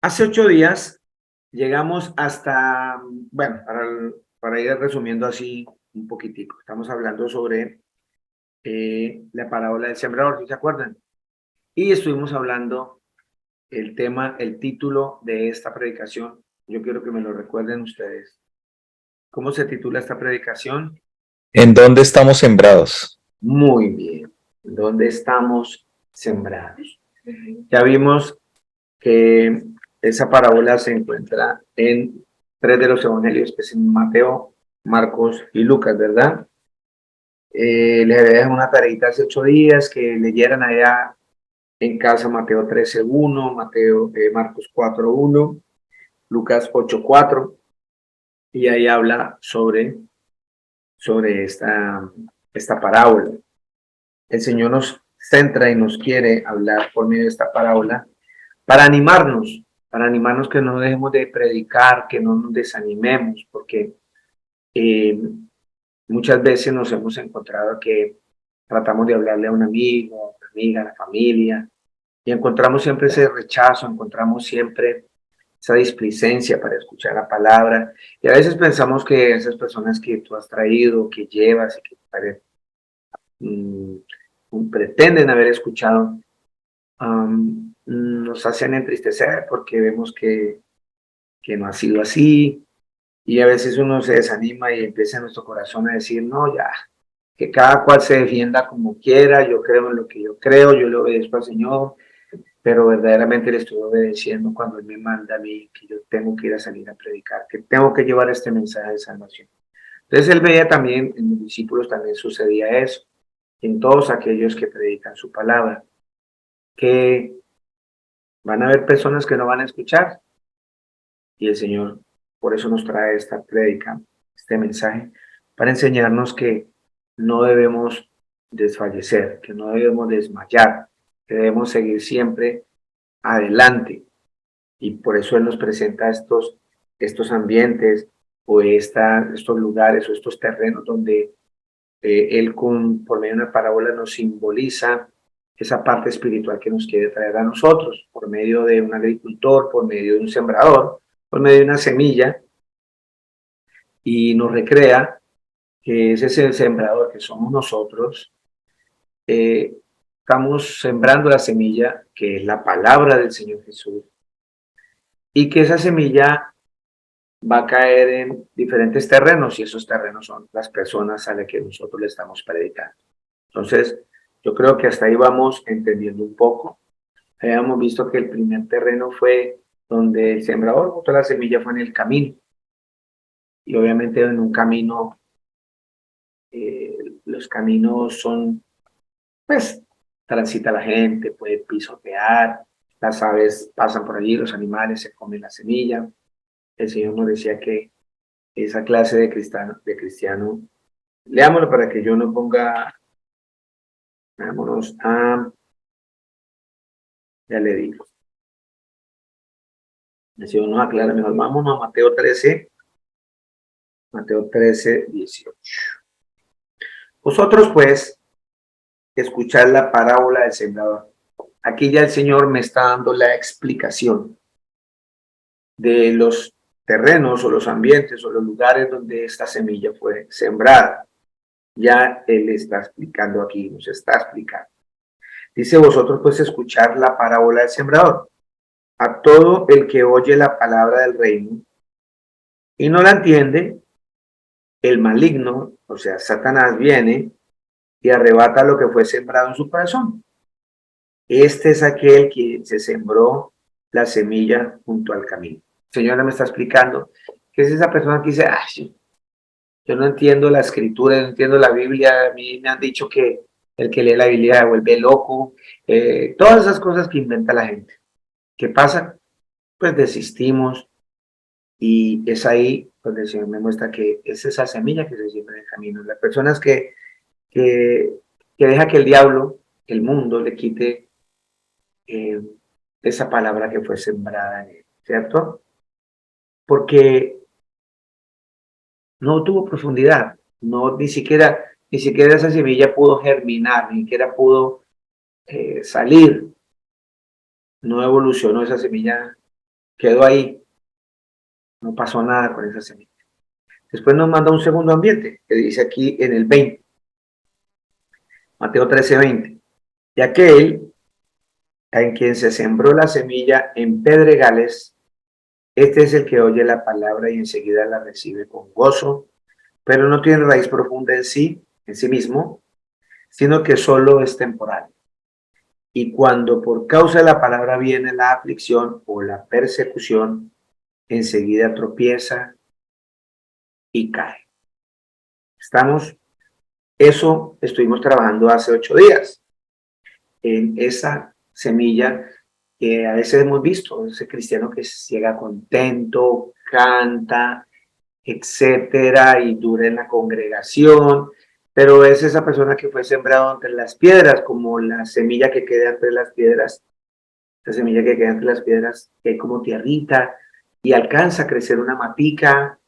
Hace 8 días llegamos hasta, bueno, para ir resumiendo así un poquitico, estamos hablando sobre la parábola del sembrador, ¿sí se acuerdan? Y estuvimos hablando el tema, el título de esta predicación. Yo quiero que me lo recuerden ustedes. ¿Cómo se titula esta predicación? ¿En dónde estamos sembrados? Muy bien. ¿Dónde estamos sembrados? Ya vimos que esa parábola se encuentra en tres de los evangelios, que es en Mateo, Marcos y Lucas, ¿verdad? Les había dejado una tareita hace 8 días que leyeran allá en casa Mateo 13:1, Marcos 4:1, Lucas 8:4, y ahí habla sobre esta parábola. El Señor nos centra y nos quiere hablar por medio de esta parábola para animarnos que no dejemos de predicar, que no nos desanimemos, porque eh, muchas veces nos hemos encontrado que tratamos de hablarle a un amigo, a una amiga, a la familia, y encontramos siempre ese rechazo, encontramos siempre esa displicencia para escuchar la palabra, y a veces pensamos que esas personas que tú has traído, que llevas y que pretenden haber escuchado, nos hacen entristecer porque vemos que no ha sido así, y a veces uno se desanima y empieza en nuestro corazón a decir, no, ya, que cada cual se defienda como quiera, yo creo en lo que yo creo, yo le obedezco al Señor, pero verdaderamente le estoy obedeciendo cuando Él me manda a mí que yo tengo que ir a salir a predicar, que tengo que llevar este mensaje de salvación. Entonces Él veía también, en los discípulos también sucedía eso, en todos aquellos que predican su palabra, que van a haber personas que no van a escuchar, y el Señor por eso nos trae esta prédica, este mensaje, para enseñarnos que no debemos desfallecer, que no debemos desmayar, que debemos seguir siempre adelante. Y por eso Él nos presenta estos ambientes o estos lugares o estos terrenos donde Él por medio de una parábola nos simboliza esa parte espiritual que nos quiere traer a nosotros, por medio de un agricultor, por medio de un sembrador, por medio de una semilla, y nos recrea que ese es el sembrador que somos nosotros. eh, Estamos sembrando la semilla que es la palabra del Señor Jesús, y que esa semilla va a caer en diferentes terrenos, y esos terrenos son las personas a las que nosotros le estamos predicando. Entonces, yo creo que hasta ahí vamos entendiendo un poco. Habíamos visto que el primer terreno fue donde el sembrador botó la semilla, fue en el camino, y obviamente en un camino, los caminos son, pues, transita la gente, puede pisotear, las aves pasan por allí, los animales se comen la semilla. El Señor nos decía que esa clase de cristiano, leámoslo para que yo no ponga, vámonos a, ya le digo, el Señor nos aclara mejor, vámonos a Mateo 13:18. Vosotros pues, escuchad la parábola del sembrador. Aquí ya el Señor me está dando la explicación de los terrenos o los ambientes o los lugares donde esta semilla fue sembrada. Ya Él está explicando aquí, nos está explicando. Dice, vosotros pues escuchar la parábola del sembrador. A todo el que oye la palabra del reino y no la entiende, el maligno, o sea, Satanás, viene y arrebata lo que fue sembrado en su corazón. Este es aquel que se sembró la semilla junto al camino. Señora me está explicando que es esa persona que dice, ay, yo no entiendo la escritura, no entiendo la Biblia, a mí me han dicho que el que lee la Biblia se vuelve loco, todas esas cosas que inventa la gente. ¿Qué pasa? Pues desistimos, y es ahí donde el Señor me muestra que es esa semilla que se siembra en el camino. Las personas que, que deja que el diablo, el mundo, le quite eh, esa palabra que fue sembrada en él, ¿cierto? Porque no tuvo profundidad, no, ni siquiera esa semilla pudo germinar, ni siquiera pudo salir, no evolucionó esa semilla quedó ahí, no pasó nada con esa semilla. Después nos manda un segundo ambiente, que dice aquí en el 20, Mateo 13:20. Y aquel en quien se sembró la semilla en pedregales, este es el que oye la palabra y enseguida la recibe con gozo, pero no tiene raíz profunda en sí mismo, sino que solo es temporal. Y cuando por causa de la palabra viene la aflicción o la persecución, enseguida tropieza y cae. Eso estuvimos trabajando hace 8 días, en esa semilla que a veces hemos visto, ese cristiano que llega contento, canta, etcétera, y dura en la congregación, pero es esa persona que fue sembrado entre las piedras, como la semilla que queda entre las piedras, esa semilla que queda entre las piedras, que hay como tierrita, y alcanza a crecer una matica,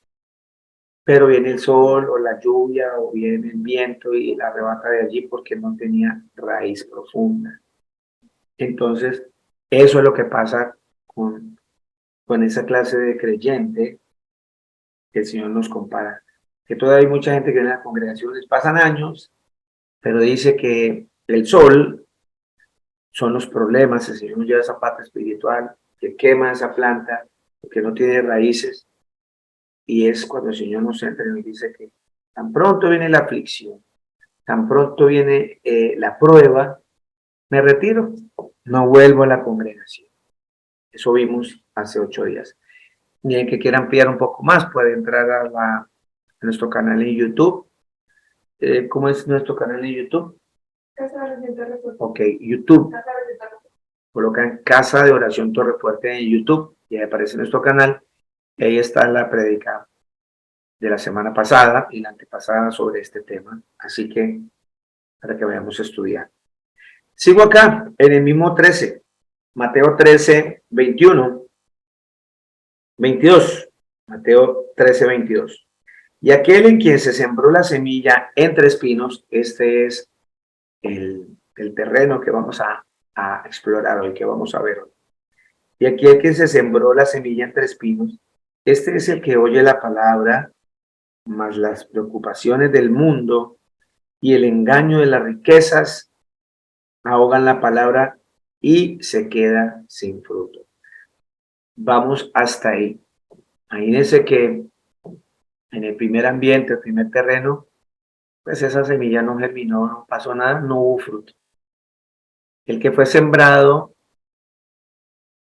pero viene el sol o la lluvia o viene el viento y la arrebata de allí porque no tenía raíz profunda. Entonces, eso es lo que pasa con esa clase de creyente que el Señor nos compara. Que todavía hay mucha gente que en las congregaciones pasan años, pero dice que el sol son los problemas, el Señor nos lleva esa parte espiritual, que quema esa planta, que no tiene raíces, y es cuando el Señor nos entra y nos dice que tan pronto viene la aflicción, tan pronto viene la prueba, me retiro, no vuelvo a la congregación. Eso vimos hace 8 días. Y el que quiera ampliar un poco más puede entrar a nuestro canal en YouTube. ¿Cómo es nuestro canal en YouTube? Casa de Oración Torrefuerte. Ok, YouTube. Casa de Oración Torrefuerte. Colocan Casa de Oración Torrefuerte en YouTube y ahí aparece nuestro canal. Y ahí está la prédica de la semana pasada y la antepasada sobre este tema. Así que para que vayamos a estudiar. Sigo acá en el mismo 13, Mateo 13, 21, 22. Mateo 13, 22. Y aquel en quien se sembró la semilla entre espinos, este es el terreno que vamos a explorar hoy, que vamos a ver hoy. Y aquel que se sembró la semilla entre espinos, este es el que oye la palabra, mas las preocupaciones del mundo y el engaño de las riquezas ahogan la palabra y se queda sin fruto. Vamos hasta ahí. Imagínense que en el primer ambiente, el primer terreno, pues esa semilla no germinó, no pasó nada, no hubo fruto. El que fue sembrado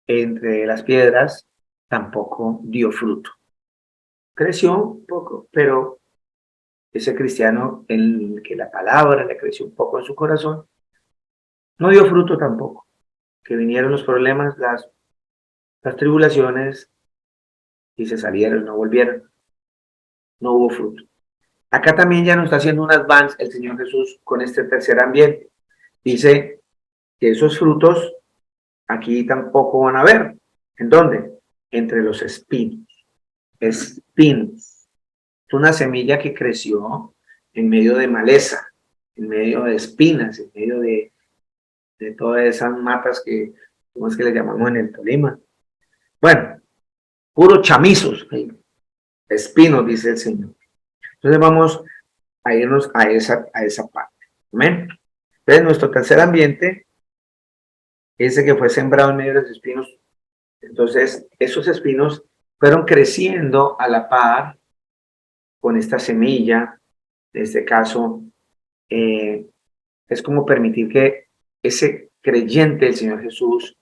entre las piedras tampoco dio fruto. Creció un poco, pero ese cristiano en el que la palabra le creció un poco en su corazón, no dio fruto tampoco. Que vinieron los problemas, las tribulaciones y se salieron, no volvieron, no hubo fruto. Acá también ya nos está haciendo un advance el Señor Jesús con este tercer ambiente. Dice que esos frutos aquí tampoco van a haber. ¿En dónde? Entre los espinos. Espinos. Es una semilla que creció en medio de maleza, en medio de espinas, en medio de todas esas matas que, ¿cómo es que le llamamos en el Tolima? Bueno, puros chamizos, espinos, dice el Señor. Entonces vamos a irnos a esa parte. ¿Amén? Entonces nuestro tercer ambiente, ese que fue sembrado en medio de los espinos, entonces esos espinos fueron creciendo a la par con esta semilla, en este caso, es como permitir que ese creyente del Señor Jesús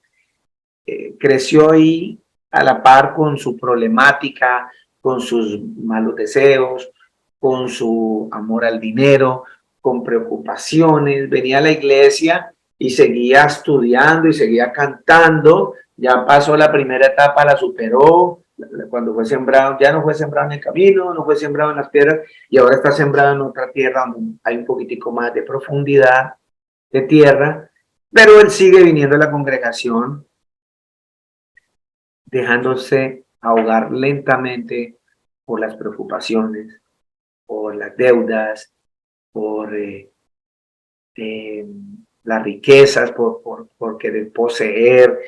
creció ahí a la par con su problemática, con sus malos deseos, con su amor al dinero, con preocupaciones. Venía a la iglesia y seguía estudiando y seguía cantando. Ya pasó la primera etapa, la superó. Cuando fue sembrado, ya no fue sembrado en el camino, no fue sembrado en las piedras y ahora está sembrado en otra tierra donde hay un poquitico más de profundidad de tierra, pero él sigue viniendo a la congregación, dejándose ahogar lentamente por las preocupaciones, por las deudas, por las riquezas, por querer poseer.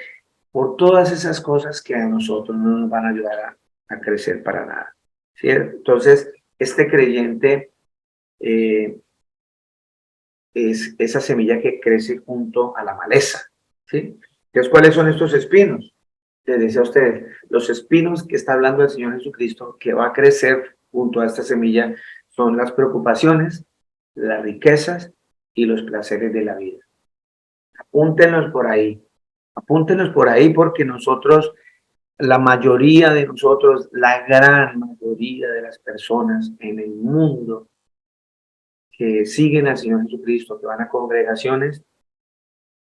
por todas esas cosas que a nosotros no nos van a ayudar a crecer para nada. ¿Cierto? Entonces, este creyente es esa semilla que crece junto a la maleza. ¿Sí? Entonces, ¿cuáles son estos espinos? Les decía a ustedes, los espinos que está hablando el Señor Jesucristo, que va a crecer junto a esta semilla, son las preocupaciones, las riquezas y los placeres de la vida. Apúntenlos por ahí porque nosotros, la mayoría de nosotros, la gran mayoría de las personas en el mundo que siguen al Señor Jesucristo, que van a congregaciones,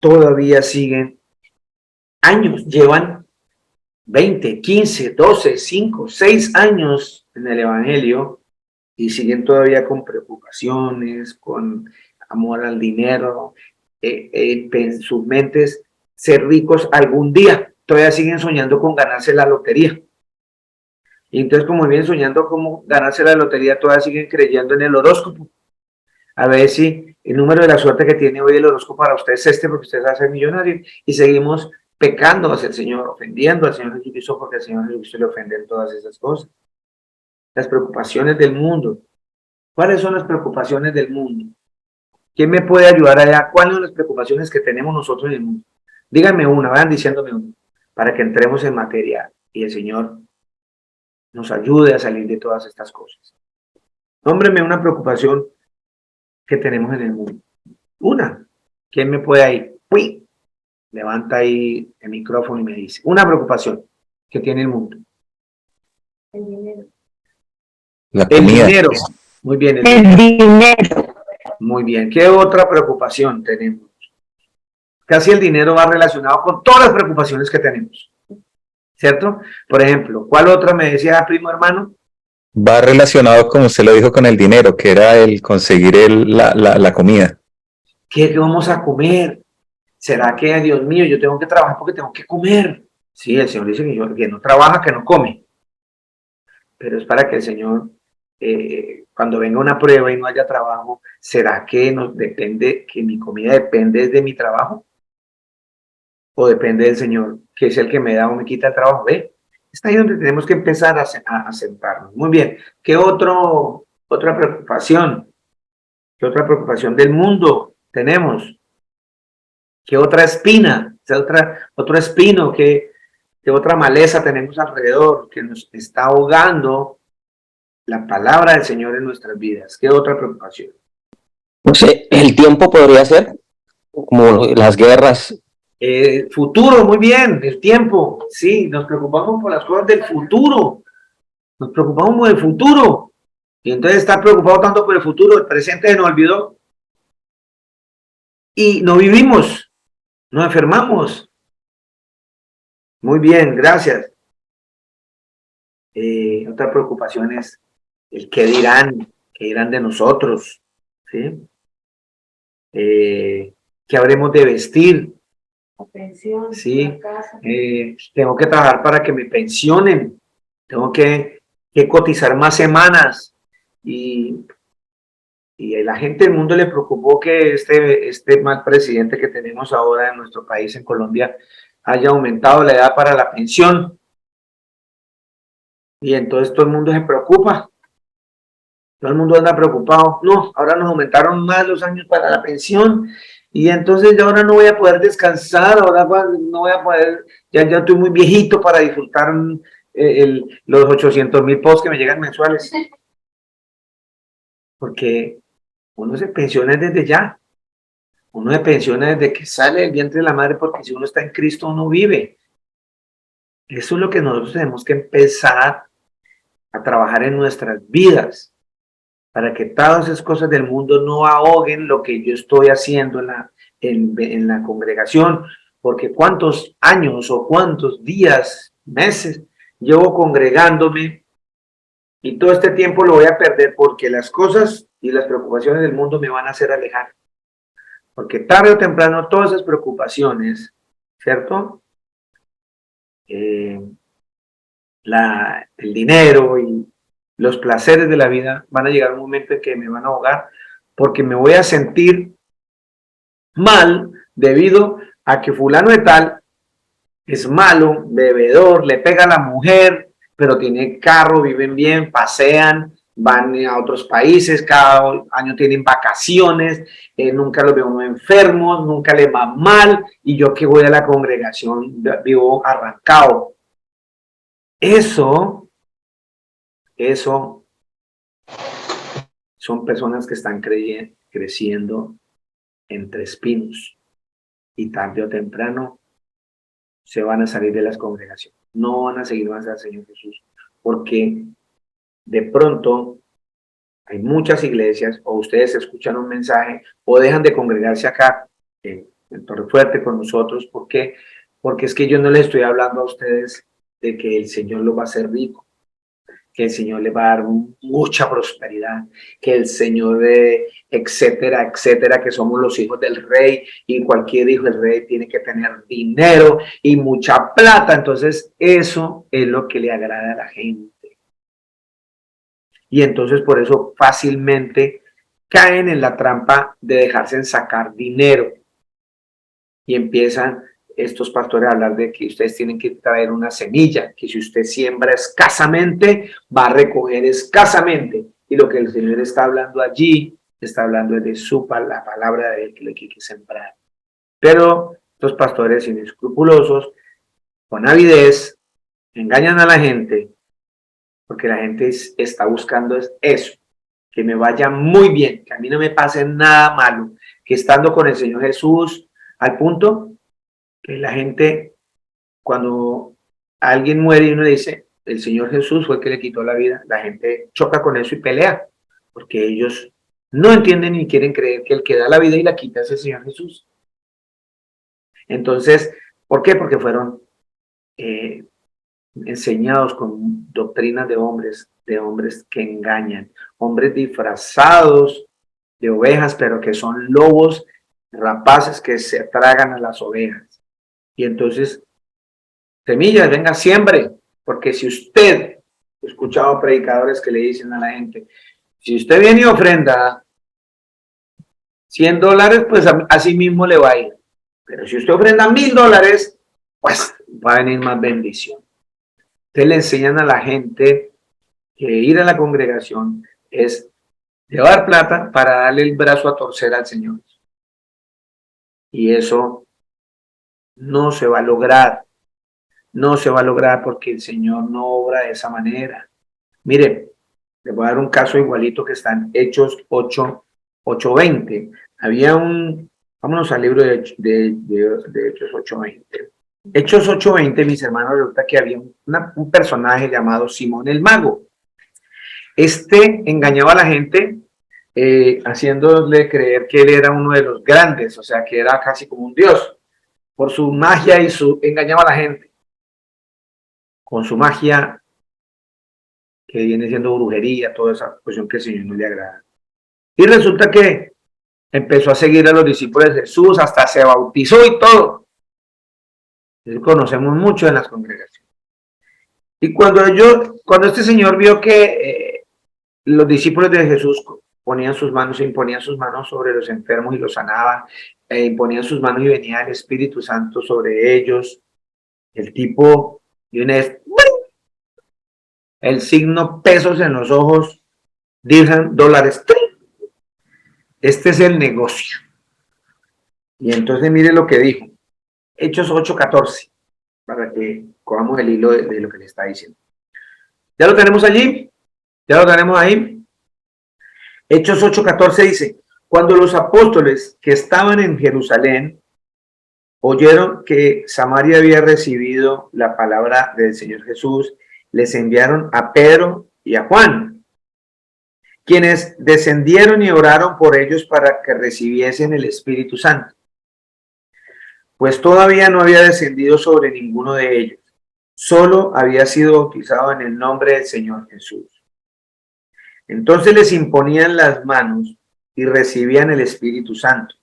todavía siguen años, llevan 20, 15, 12, 5, 6 años en el Evangelio y siguen todavía con preocupaciones, con amor al dinero, en sus mentes ser ricos algún día. Todavía siguen soñando con ganarse la lotería. Y entonces, como vienen soñando cómo ganarse la lotería, todavía siguen creyendo en el horóscopo. A ver si el número de la suerte que tiene hoy el horóscopo para usted es este, porque usted va a ser millonario. Y seguimos pecando hacia el Señor, ofendiendo al Señor Jesucristo, porque al Señor Jesucristo le ofenden todas esas cosas. Las preocupaciones del mundo. ¿Cuáles son las preocupaciones del mundo? ¿Quién me puede ayudar allá? ¿Cuáles son las preocupaciones que tenemos nosotros en el mundo? Díganme una, vayan diciéndome una, para que entremos en materia y el Señor nos ayude a salir de todas estas cosas. Nómbreme una preocupación que tenemos en el mundo. Una. ¿Quién me puede ahí? ¡Uy! Levanta ahí el micrófono y me dice. Una preocupación que tiene el mundo. El dinero. La comida. El dinero. Muy bien. El dinero. Muy bien. ¿Qué otra preocupación tenemos? Casi el dinero va relacionado con todas las preocupaciones que tenemos. ¿Cierto? Por ejemplo, ¿cuál otra me decía, primo hermano? Va relacionado, como usted lo dijo, con el dinero, que era el conseguir la comida. ¿Qué vamos a comer? ¿Será que, Dios mío, yo tengo que trabajar porque tengo que comer? Sí, el Señor dice que no trabaja, que no come. Pero es para que el Señor, cuando venga una prueba y no haya trabajo, ¿será que que mi comida depende de mi trabajo? ¿O depende del Señor, que es el que me da o me quita el trabajo? ¿Ve? Está ahí donde tenemos que empezar a sentarnos. Muy bien. ¿Qué otra preocupación? ¿Qué otra preocupación del mundo tenemos? ¿Qué otra espina? Otro espino? ¿Qué otra maleza tenemos alrededor que nos está ahogando la palabra del Señor en nuestras vidas? ¿Qué otra preocupación? No sé, el tiempo podría ser, como las guerras. Futuro, muy bien, el tiempo. Sí, nos preocupamos por las cosas del futuro. Nos preocupamos por el futuro. Y entonces estar preocupado tanto por el futuro, el presente se nos olvidó. Y no vivimos, nos enfermamos. Muy bien, gracias. Otra preocupación es el qué dirán de nosotros, ¿sí? ¿Qué habremos de vestir? La pensión, ¿Sí? la casa. Tengo que trabajar para que me pensionen, tengo que cotizar más semanas y a la gente del mundo le preocupó que este mal presidente que tenemos ahora en nuestro país, en Colombia, haya aumentado la edad para la pensión. Y entonces todo el mundo se preocupa. Todo el mundo anda preocupado. No, ahora nos aumentaron más los años para la pensión y entonces yo ahora no voy a poder descansar, ahora no voy a poder, ya estoy muy viejito para disfrutar los 800,000 posts que me llegan mensuales. Porque uno se pensiona desde ya. Uno se pensiona desde que sale del vientre de la madre, porque si uno está en Cristo, uno vive. Eso es lo que nosotros tenemos que empezar a trabajar en nuestras vidas, para que todas esas cosas del mundo no ahoguen lo que yo estoy haciendo en la congregación, porque cuántos años o cuántos días, meses, llevo congregándome y todo este tiempo lo voy a perder porque las cosas y las preocupaciones del mundo me van a hacer alejar. Porque tarde o temprano todas esas preocupaciones, ¿cierto? El dinero y los placeres de la vida van a llegar un momento en que me van a ahogar porque me voy a sentir mal debido a que fulano de tal es malo, bebedor, le pega a la mujer, pero tiene carro, viven bien, pasean, van a otros países, cada año tienen vacaciones, nunca los veo enfermos, nunca les va mal, y yo que voy a la congregación vivo arrancado. Eso son personas que están creciendo entre espinos, y tarde o temprano se van a salir de las congregaciones, no van a seguir más al Señor Jesús, porque de pronto hay muchas iglesias, o ustedes escuchan un mensaje, o dejan de congregarse acá en Torrefuerte con nosotros. ¿Por qué? Porque es que yo no les estoy hablando a ustedes de que el Señor los va a hacer rico, que el Señor les va a dar mucha prosperidad, que el Señor, etcétera, etcétera, que somos los hijos del rey, y cualquier hijo del rey tiene que tener dinero y mucha plata. Entonces eso es lo que le agrada a la gente. Y entonces por eso fácilmente caen en la trampa de dejarse sacar dinero. Y empiezan estos pastores a hablar de que ustedes tienen que traer una semilla, que si usted siembra escasamente, va a recoger escasamente. Y lo que el Señor está hablando allí, está hablando de la palabra de él, que lo que hay que sembrar. Pero estos pastores inescrupulosos, con avidez, engañan a la gente, porque la gente está buscando eso, que me vaya muy bien, que a mí no me pase nada malo, que estando con el Señor Jesús, al punto que la gente, cuando alguien muere y uno dice, el Señor Jesús fue el que le quitó la vida, la gente choca con eso y pelea, porque ellos no entienden ni quieren creer que el que da la vida y la quita es el Señor Jesús. Entonces, ¿por qué? Porque fueron enseñados con doctrinas de hombres que engañan, hombres disfrazados de ovejas, pero que son lobos rapaces que se tragan a las ovejas. Y entonces, semillas, venga, siembre, porque si usted, he escuchado predicadores que le dicen a la gente, si usted viene y ofrenda $100, pues así mismo le va a ir. Pero si usted ofrenda $1,000, pues va a venir más bendición. Ustedes le enseñan a la gente que ir a la congregación es llevar plata para darle el brazo a torcer al Señor. Y eso no se va a lograr. No se va a lograr porque el Señor no obra de esa manera. Mire, les voy a dar un caso igualito que está en Hechos 8:20. Había vámonos al libro de Hechos 8:20. Hechos 8:20, mis hermanos, resulta que había un personaje llamado Simón el Mago. Este engañaba a la gente haciéndole creer que él era uno de los grandes, o sea, que era casi como un dios. Por su magia engañaba a la gente. Con su magia, que viene siendo brujería, toda esa cuestión que al Señor no le agrada. Y resulta que empezó a seguir a los discípulos de Jesús, hasta se bautizó y todo. Entonces, conocemos mucho en las congregaciones. Y cuando este señor vio que los discípulos de Jesús ponían sus manos, imponían sus manos sobre los enfermos y los sanaban, imponían sus manos y venía el Espíritu Santo sobre ellos, el tipo de una vez, el signo pesos en los ojos, dirham, dólares. Este es el negocio. Y entonces mire lo que dijo. Hechos 8:14, para que cojamos el hilo de lo que le está diciendo. ¿Ya lo tenemos allí? ¿Ya lo tenemos ahí? Hechos 8:14 dice, cuando los apóstoles que estaban en Jerusalén oyeron que Samaria había recibido la palabra del Señor Jesús, les enviaron a Pedro y a Juan, quienes descendieron y oraron por ellos para que recibiesen el Espíritu Santo, pues todavía no había descendido sobre ninguno de ellos, solo había sido bautizado en el nombre del Señor Jesús. Entonces les imponían las manos y recibían el Espíritu Santo.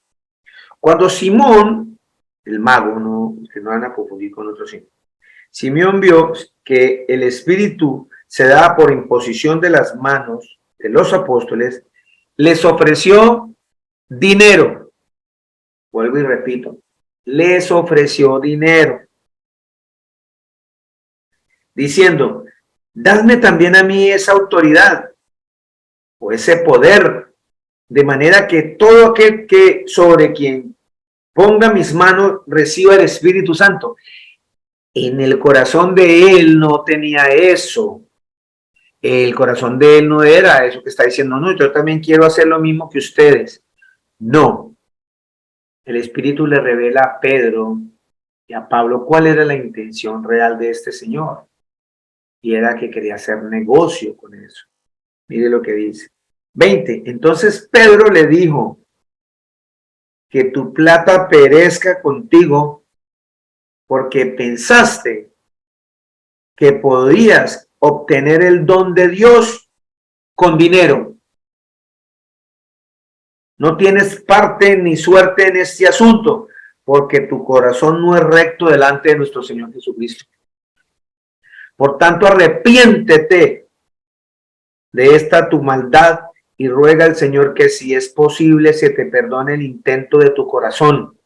Cuando Simón, el mago, que no van a confundir con otro Simón, Simeón vio que el Espíritu se daba por imposición de las manos de los apóstoles, les ofreció dinero. Vuelvo y repito, les ofreció dinero diciendo, dadme también a mí esa autoridad o ese poder, de manera que todo aquel que sobre quien ponga mis manos reciba el Espíritu Santo. En el corazón de él no tenía eso. El corazón de él no era eso que está diciendo, no, yo también quiero hacer lo mismo que ustedes. No. El Espíritu le revela a Pedro y a Pablo cuál era la intención real de este señor. Y era que quería hacer negocio con eso. Mire lo que dice. 20. Entonces Pedro le dijo, que tu plata perezca contigo, porque pensaste que podías obtener el don de Dios con dinero. No tienes parte ni suerte en este asunto, porque tu corazón no es recto delante de nuestro Señor Jesucristo. Por tanto, arrepiéntete de esta tu maldad y ruega al Señor que, si es posible, se te perdone el intento de tu corazón,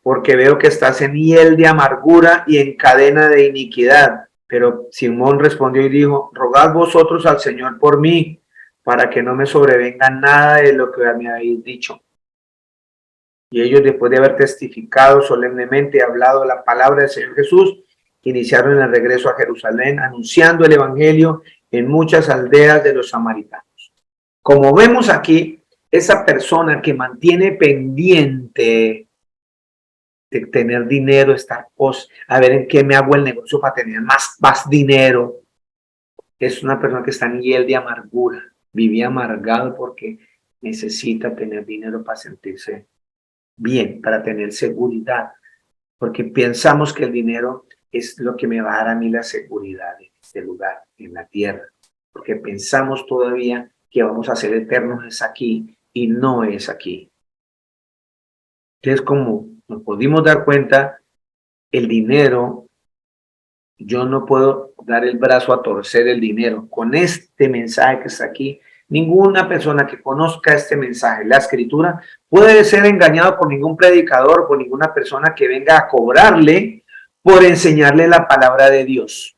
porque veo que estás en hiel de amargura y en cadena de iniquidad. Pero Simón respondió y dijo, rogad vosotros al Señor por mí, para que no me sobrevenga nada de lo que me habéis dicho. Y ellos, después de haber testificado solemnemente y hablado la palabra del Señor Jesús, iniciaron el regreso a Jerusalén, anunciando el evangelio en muchas aldeas de los samaritanos. Como vemos aquí, esa persona que mantiene pendiente de tener dinero, estar a ver en qué me hago el negocio para tener más dinero, es una persona que está en hiel de amargura, vivía amargado porque necesita tener dinero para sentirse bien, para tener seguridad, porque pensamos que el dinero es lo que me va a dar a mí la seguridad en este lugar, en la tierra, porque pensamos todavía que vamos a ser eternos es aquí y no es aquí. Entonces, como nos pudimos dar cuenta, el dinero, yo no puedo dar el brazo a torcer el dinero. Con este mensaje que está aquí, ninguna persona que conozca este mensaje, la escritura, puede ser engañado por ningún predicador, por ninguna persona que venga a cobrarle por enseñarle la palabra de Dios.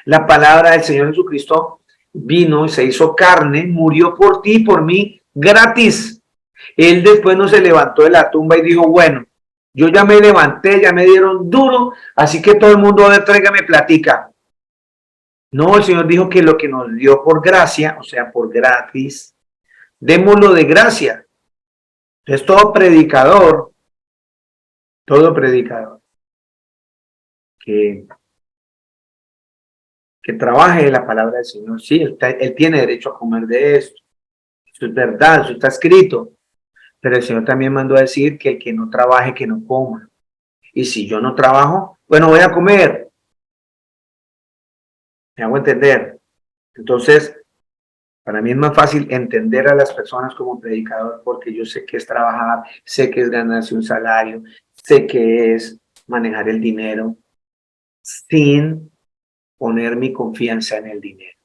La palabra del Señor Jesucristo vino y se hizo carne, murió por ti y por mí gratis. Él después no se levantó de la tumba y dijo, bueno, yo ya me levanté, ya me dieron duro, así que todo el mundo, a ver, tráigame platica. No, el Señor dijo que lo que nos dio por gracia, o sea, por gratis, démoslo de gracia. Entonces todo predicador que trabaje la palabra del Señor, sí, él tiene derecho a comer de esto. Eso es verdad, eso está escrito. Pero el Señor también mandó a decir que el que no trabaje, que no coma. Y si yo no trabajo, bueno, voy a comer. ¿Me hago entender? Entonces, para mí es más fácil entender a las personas como predicador porque yo sé que es trabajar, sé que es ganarse un salario, sé que es manejar el dinero sin poner mi confianza en el dinero.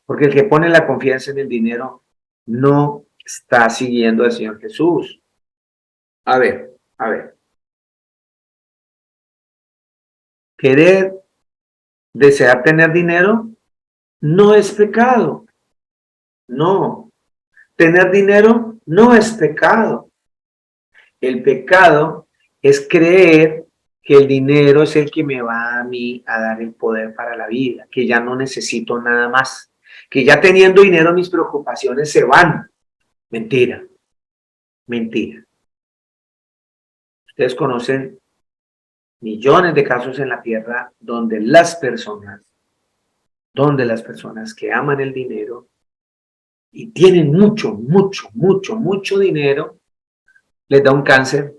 Porque el que pone la confianza en el dinero no está siguiendo al Señor Jesús. A ver. Querer, desear tener dinero no es pecado. No. Tener dinero no es pecado. El pecado es creer que el dinero es el que me va a mí a dar el poder para la vida, que ya no necesito nada más, que ya teniendo dinero mis preocupaciones se van. Mentira. Ustedes conocen millones de casos en la tierra donde las personas que aman el dinero y tienen mucho dinero, les da un cáncer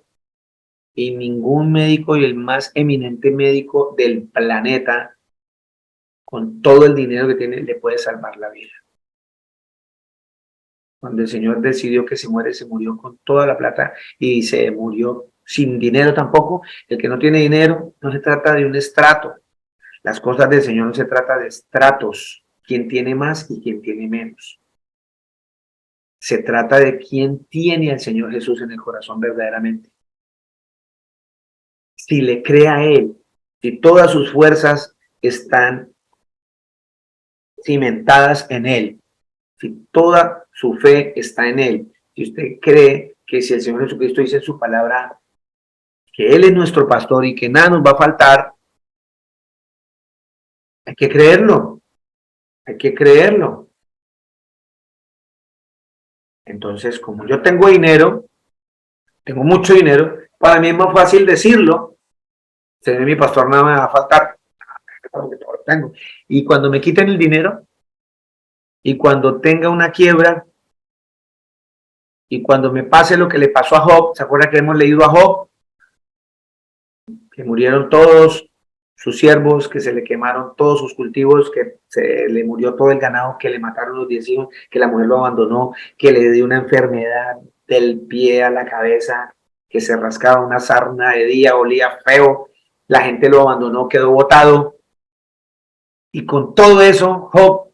y ningún médico, y el más eminente médico del planeta, con todo el dinero que tiene, le puede salvar la vida. Cuando el Señor decidió que se muere, se murió con toda la plata y se murió sin dinero tampoco. El que no tiene dinero, no se trata de un estrato. Las cosas del Señor no se trata de estratos, quién tiene más y quién tiene menos. Se trata de quién tiene al Señor Jesús en el corazón verdaderamente. Si le cree a Él, si todas sus fuerzas están cimentadas en Él, si toda su fe está en Él, si usted cree que si el Señor Jesucristo dice en su palabra que Él es nuestro pastor y que nada nos va a faltar, hay que creerlo, hay que creerlo. Entonces, como yo tengo dinero, tengo mucho dinero, para mí es más fácil decirlo, Señor, mi pastor, nada me va a faltar, porque todo lo tengo. Y cuando me quiten el dinero, y cuando tenga una quiebra, y cuando me pase lo que le pasó a Job, ¿se acuerdan que hemos leído a Job? Que murieron todos sus siervos, que se le quemaron todos sus cultivos, que se le murió todo el ganado, que le mataron los 10 hijos, que la mujer lo abandonó, que le dio una enfermedad del pie a la cabeza, que se rascaba una sarna de día, olía feo, la gente lo abandonó, quedó botado. Y con todo eso, Job,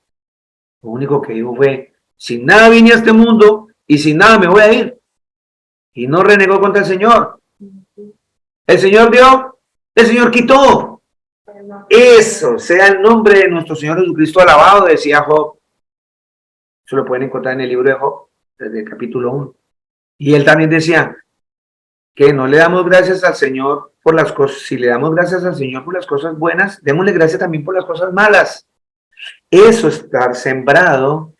lo único que dijo fue, sin nada vine a este mundo y sin nada me voy a ir. Y no renegó contra el Señor. El Señor dio, el Señor quitó. Eso, sea el nombre de nuestro Señor Jesucristo alabado, decía Job. Eso lo pueden encontrar en el libro de Job, desde el capítulo 1. Y él también decía que no le damos gracias al Señor por las cosas, si le damos gracias al Señor por las cosas buenas, démosle gracias también por las cosas malas. Eso es estar sembrado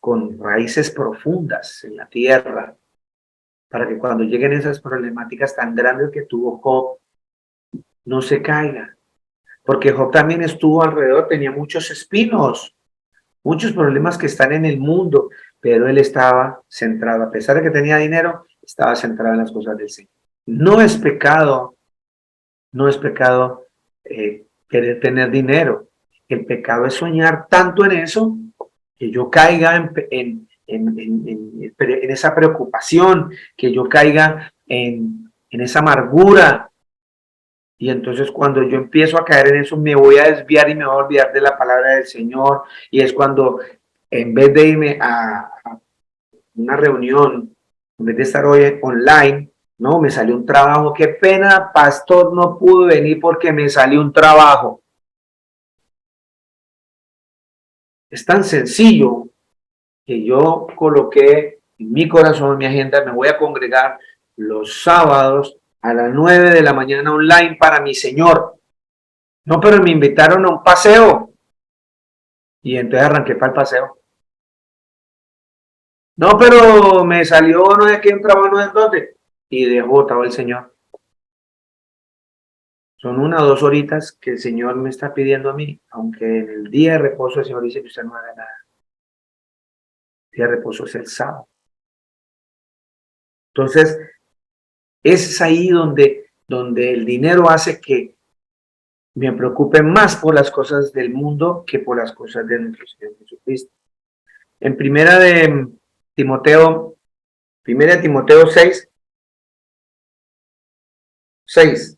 con raíces profundas en la tierra, para que cuando lleguen esas problemáticas tan grandes que tuvo Job, no se caiga. Porque Job también estuvo alrededor, tenía muchos espinos, muchos problemas que están en el mundo, pero él estaba centrado, a pesar de que tenía dinero, estaba centrado en las cosas del Señor. No es pecado querer tener dinero. El pecado es soñar tanto en eso que yo caiga en esa preocupación, que yo caiga en esa amargura. Y entonces cuando yo empiezo a caer en eso, me voy a desviar y me voy a olvidar de la palabra del Señor. Y es cuando, en vez de irme a una reunión, en vez de estar hoy online, no, me salió un trabajo. Qué pena, pastor, no pude venir porque me salió un trabajo. Es tan sencillo que yo coloqué en mi corazón, en mi agenda, me voy a congregar los sábados a las 9 de la mañana online para mi Señor. No, pero me invitaron a un paseo. Y entonces arranqué para el paseo. No, pero me salió no sé qué, un trabajo no sé dónde. Y dejó botado el Señor. Son 1 o 2 horitas que el Señor me está pidiendo a mí, aunque en el día de reposo el Señor dice que usted no haga nada. El día de reposo es el sábado. Entonces, es ahí donde el dinero hace que me preocupe más por las cosas del mundo que por las cosas de nuestro Señor Jesucristo. En primera de Timoteo 6,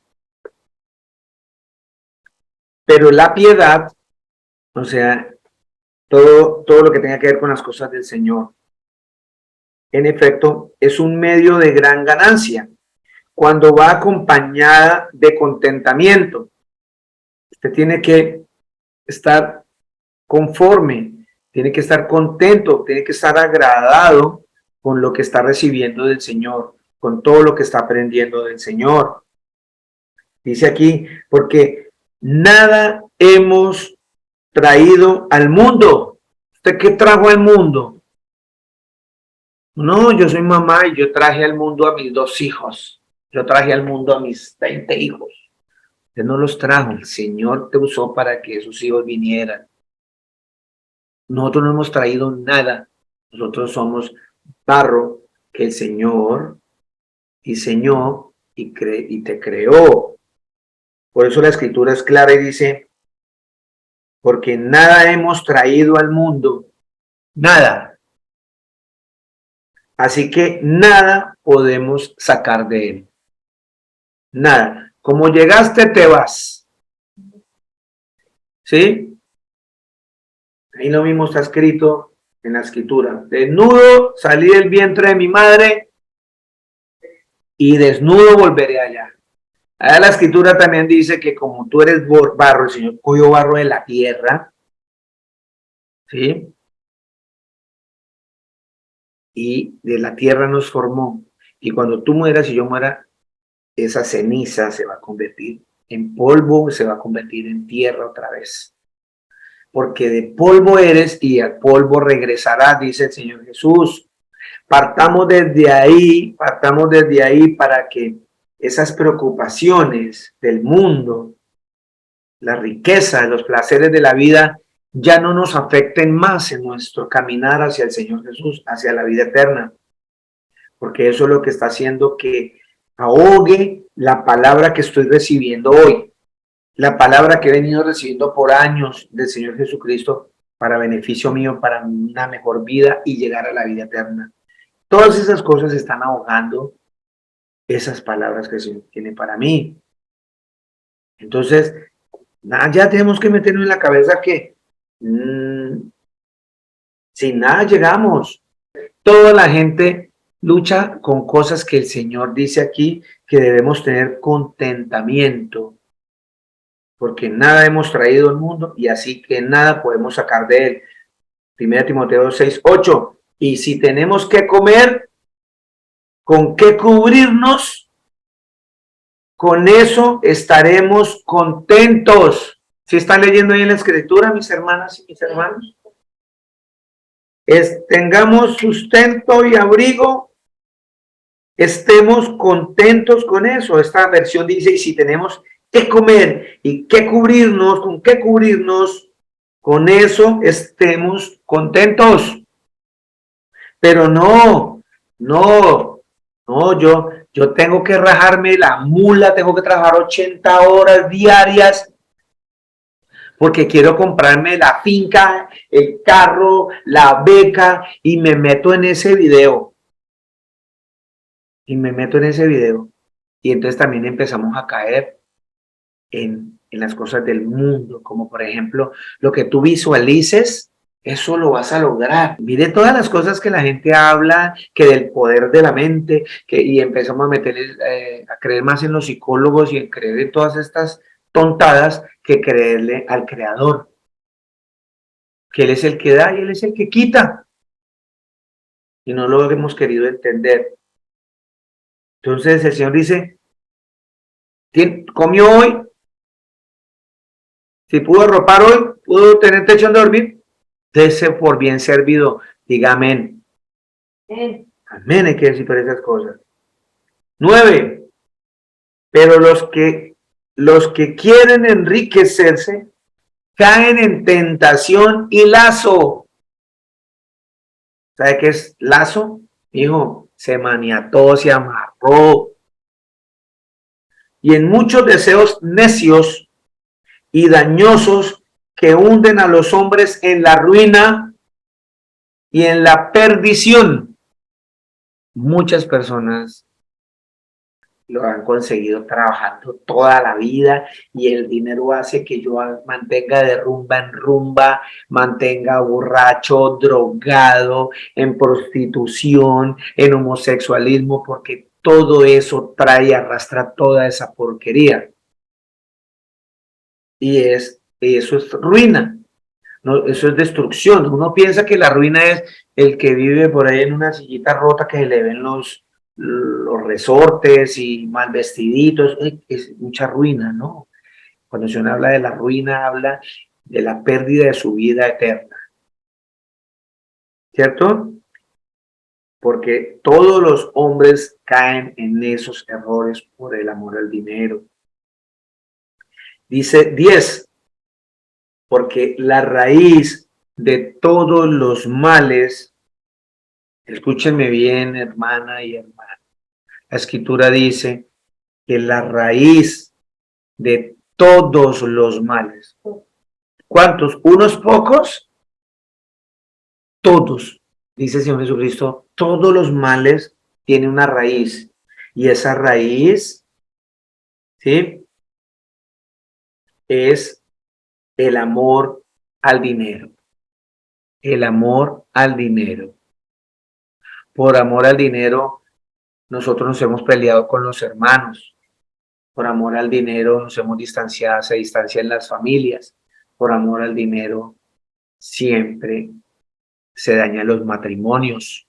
pero la piedad, o sea, todo lo que tenga que ver con las cosas del Señor, en efecto, es un medio de gran ganancia cuando va acompañada de contentamiento. Usted tiene que estar conforme, tiene que estar contento, tiene que estar agradado con lo que está recibiendo del Señor, con todo lo que está aprendiendo del Señor. Dice aquí, porque nada hemos traído al mundo. ¿Usted qué trajo al mundo? No, yo soy mamá y yo traje al mundo a mis 2 hijos. Yo traje al mundo a mis 20 hijos. Usted no los trajo, el Señor te usó para que esos hijos vinieran. Nosotros no hemos traído nada. Nosotros somos barro que el Señor diseñó y te creó. Por eso la Escritura es clara y dice, porque nada hemos traído al mundo, nada. Así que nada podemos sacar de él. Nada. Como llegaste, te vas. ¿Sí? Ahí lo mismo está escrito en la Escritura. Desnudo salí del vientre de mi madre y desnudo volveré allá. La escritura también dice que como tú eres barro, el Señor cogió barro de la tierra, ¿sí? Y de la tierra nos formó. Y cuando tú mueras y yo muera, esa ceniza se va a convertir en polvo, se va a convertir en tierra otra vez. Porque de polvo eres y al polvo regresarás, dice el Señor Jesús. Partamos desde ahí para que esas preocupaciones del mundo, la riqueza, los placeres de la vida, ya no nos afecten más en nuestro caminar hacia el Señor Jesús, hacia la vida eterna. Porque eso es lo que está haciendo que ahogue la palabra que estoy recibiendo hoy, la palabra que he venido recibiendo por años del Señor Jesucristo para beneficio mío, para una mejor vida y llegar a la vida eterna. Todas esas cosas están ahogando esas palabras que el Señor tiene para mí. Entonces, nada, ya tenemos que meternos en la cabeza que sin nada llegamos. Toda la gente lucha con cosas que el Señor dice aquí que debemos tener contentamiento, porque nada hemos traído al mundo y así que nada podemos sacar de él. 1 Timoteo 6:8. Y si tenemos que comer, ¿con qué cubrirnos? Con eso estaremos contentos. ¿Sí están leyendo ahí en la escritura, mis hermanas y mis hermanos? Tengamos sustento y abrigo, estemos contentos con eso. Esta versión dice, y si tenemos que comer y que cubrirnos, ¿con qué cubrirnos? Con eso estemos contentos. Pero no, yo tengo que rajarme la mula, tengo que trabajar 80 horas diarias porque quiero comprarme la finca, el carro, la beca y me meto en ese video. Y entonces también empezamos a caer en las cosas del mundo, como por ejemplo, lo que tú visualices, eso lo vas a lograr. Mire todas las cosas que la gente habla, que del poder de la mente, y empezamos a meterle, a creer más en los psicólogos y en creer en todas estas tontadas que creerle al Creador, que Él es el que da y Él es el que quita. Y no lo hemos querido entender. Entonces el Señor dice, comió hoy, si pudo arropar hoy, pudo tener techo donde dormir, dese por bien servido. Diga amén. Amén, hay que decir por esas cosas. 9. Pero los que quieren enriquecerse caen en tentación y lazo. ¿Sabe qué es lazo? Hijo, se maniató, se amarró. Y en muchos deseos necios y dañosos que hunden a los hombres en la ruina y en la perdición. Muchas personas lo han conseguido trabajando toda la vida y el dinero hace que yo mantenga de rumba en rumba, mantenga borracho, drogado, en prostitución, en homosexualismo, porque todo eso trae y arrastra toda esa porquería. Y eso es ruina, no, eso es destrucción. Uno piensa que la ruina es el que vive por ahí en una sillita rota que se le ven los resortes y mal vestiditos, es mucha ruina, ¿no? Cuando se habla de la ruina, habla de la pérdida de su vida eterna, ¿cierto? Porque todos los hombres caen en esos errores por el amor al dinero. Dice 10, porque la raíz de todos los males, escúchenme bien, hermana y hermano, la escritura dice que la raíz de todos los males. ¿Cuántos? ¿Unos pocos? Todos. Dice el Señor Jesucristo, todos los males tienen una raíz. Y esa raíz, ¿sí? Es el amor al dinero. El amor al dinero. Por amor al dinero, nosotros nos hemos peleado con los hermanos. Por amor al dinero nos hemos distanciado, se distancian las familias. Por amor al dinero siempre se dañan los matrimonios.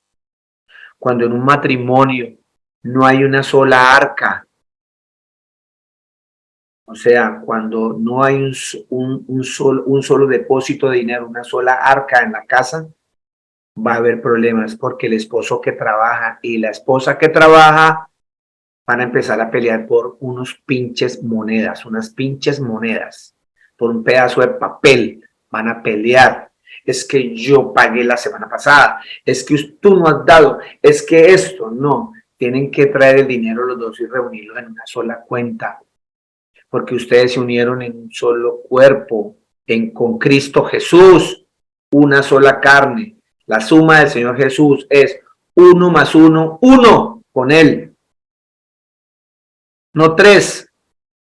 Cuando en un matrimonio no hay una sola arca, o sea, cuando no hay un solo depósito de dinero, una sola arca en la casa, va a haber problemas porque el esposo que trabaja y la esposa que trabaja van a empezar a pelear por unas pinches monedas, por un pedazo de papel, van a pelear. Es que yo pagué la semana pasada, es que tú no has dado, es que esto, no, tienen que traer el dinero los dos y reunirlo en una sola cuenta, porque ustedes se unieron en un solo cuerpo, con Cristo Jesús, una sola carne. La suma del Señor Jesús es 1 más 1, 1 con Él. No 3.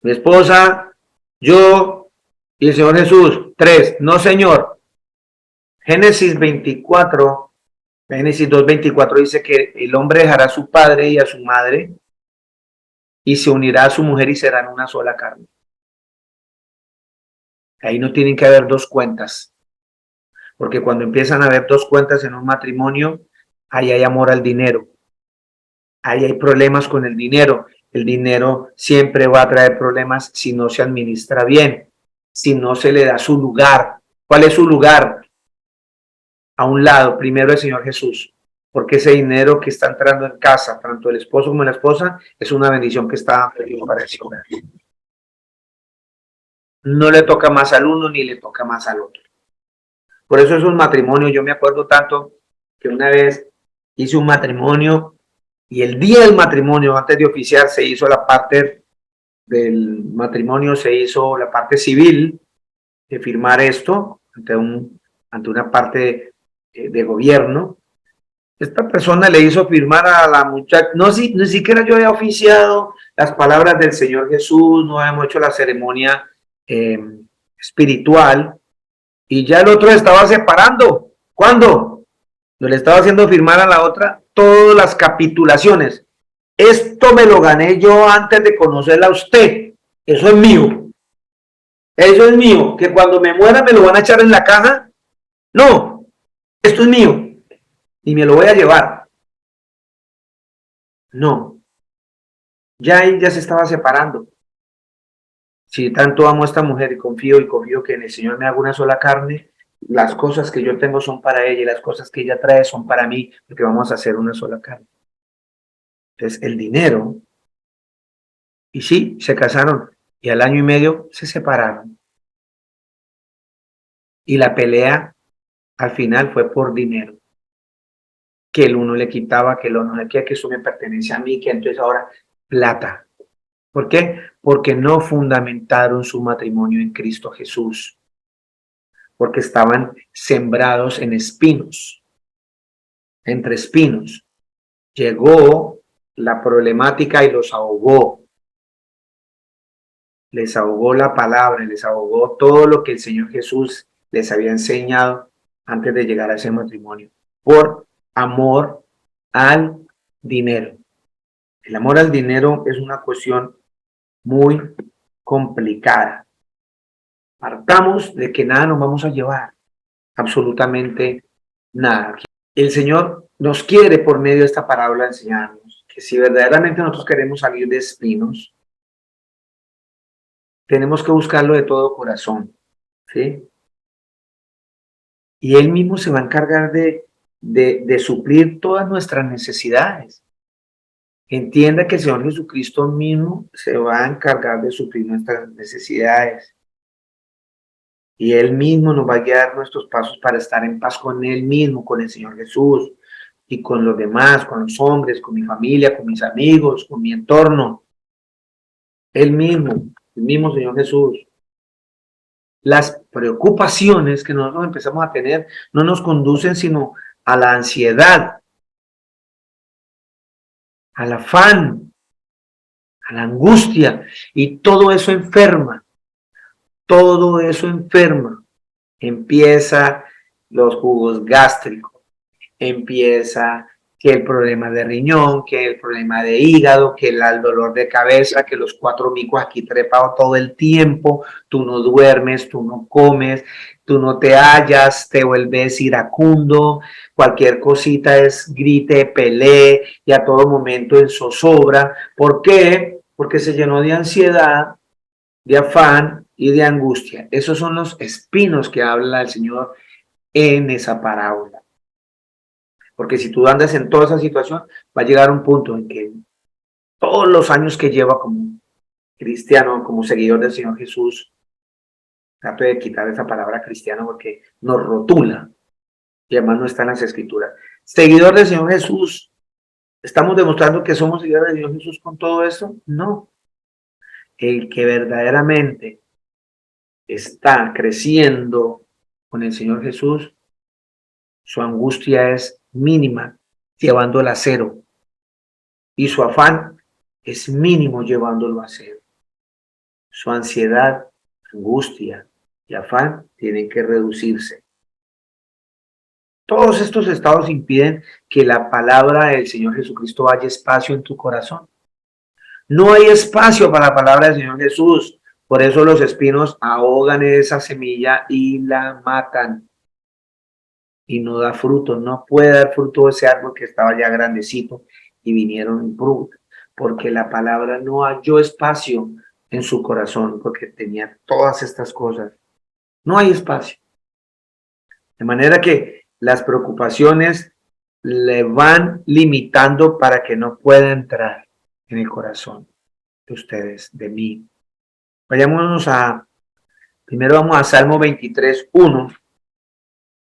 Mi esposa, yo y el Señor Jesús. 3. No, Señor. Génesis 24, Génesis 2:24 dice que el hombre dejará a su padre y a su madre y se unirá a su mujer y serán una sola carne. Ahí no tienen que haber dos cuentas. Porque cuando empiezan a haber dos cuentas en un matrimonio, ahí hay amor al dinero. Ahí hay problemas con el dinero. El dinero siempre va a traer problemas si no se administra bien, si no se le da su lugar. ¿Cuál es su lugar? A un lado, primero el Señor Jesús, porque ese dinero que está entrando en casa, tanto el esposo como la esposa, es una bendición que está para el Señor. No le toca más al uno ni le toca más al otro. Por eso es un matrimonio. Yo me acuerdo tanto que una vez hice un matrimonio y el día del matrimonio, antes de oficiar, se hizo la parte del matrimonio, se hizo la parte civil de firmar esto ante una parte de gobierno. Esta persona le hizo firmar a la muchacha, ni siquiera yo había oficiado las palabras del Señor Jesús, no habíamos hecho la ceremonia espiritual, y ya el otro estaba separando. ¿Cuándo? No le estaba haciendo firmar a la otra todas las capitulaciones. Esto me lo gané yo antes de conocerla a usted. Eso es mío. Eso es mío. Que cuando me muera me lo van a echar en la caja. No, esto es mío. Y me lo voy a llevar. No. Ya ella se estaba separando. Si tanto amo a esta mujer y confío que en el Señor me haga una sola carne, las cosas que yo tengo son para ella y las cosas que ella trae son para mí, porque vamos a hacer una sola carne. Entonces, el dinero, y sí, se casaron y al año y medio se separaron. Y la pelea al final fue por dinero. Que el uno le quitaba, que el otro le quitaba, que eso me pertenece a mí, que entonces ahora plata. ¿Por qué? Porque no fundamentaron su matrimonio en Cristo Jesús. Porque estaban sembrados en espinos, entre espinos. Llegó la problemática y los ahogó. Les ahogó la palabra, les ahogó todo lo que el Señor Jesús les había enseñado antes de llegar a ese matrimonio. Por amor al dinero. El amor al dinero es una cuestión muy complicada. Partamos de que nada nos vamos a llevar, absolutamente nada. El Señor nos quiere por medio de esta parábola enseñarnos que si verdaderamente nosotros queremos salir de espinos, tenemos que buscarlo de todo corazón, ¿sí? Y Él mismo se va a encargar de suplir todas nuestras necesidades. Entienda que el Señor Jesucristo mismo se va a encargar de suplir nuestras necesidades. Y Él mismo nos va a guiar nuestros pasos para estar en paz con Él mismo, con el Señor Jesús y con los demás, con los hombres, con mi familia, con mis amigos, con mi entorno. Él mismo, el mismo Señor Jesús. Las preocupaciones que nosotros empezamos a tener no nos conducen sino a la ansiedad, al afán, a la angustia, y todo eso enferma. Todo eso enferma. Empieza los jugos gástricos, empieza que el problema de riñón, que el problema de hígado, que el dolor de cabeza, que los 4 micos aquí trepados todo el tiempo, tú no duermes, tú no comes, tú no te hallas, te vuelves iracundo, cualquier cosita es grite, pelee y a todo momento en zozobra. ¿Por qué? Porque se llenó de ansiedad, de afán y de angustia. Esos son los espinos que habla el Señor en esa parábola. Porque si tú andas en toda esa situación, va a llegar un punto en que todos los años que lleva como cristiano, como seguidor del Señor Jesús, trato de quitar esa palabra cristiano porque nos rotula y además no está en las escrituras. Seguidor del Señor Jesús, ¿estamos demostrando que somos seguidores del Señor Jesús con todo esto? No. El que verdaderamente está creciendo con el Señor Jesús, su angustia es mínima, llevándola a cero. Y su afán es mínimo, llevándolo a cero. Su ansiedad, angustia y afán tienen que reducirse. Todos estos estados impiden que la palabra del Señor Jesucristo haya espacio en tu corazón. No hay espacio para la palabra del Señor Jesús. Por eso los espinos ahogan esa semilla y la matan. Y no da fruto, no puede dar fruto ese árbol que estaba ya grandecito y vinieron en fruto, porque la palabra no halló espacio en su corazón, porque tenía todas estas cosas. No hay espacio. De manera que las preocupaciones le van limitando para que no pueda entrar en el corazón de ustedes, de mí. Vayámonos primero vamos a Salmo 23:1.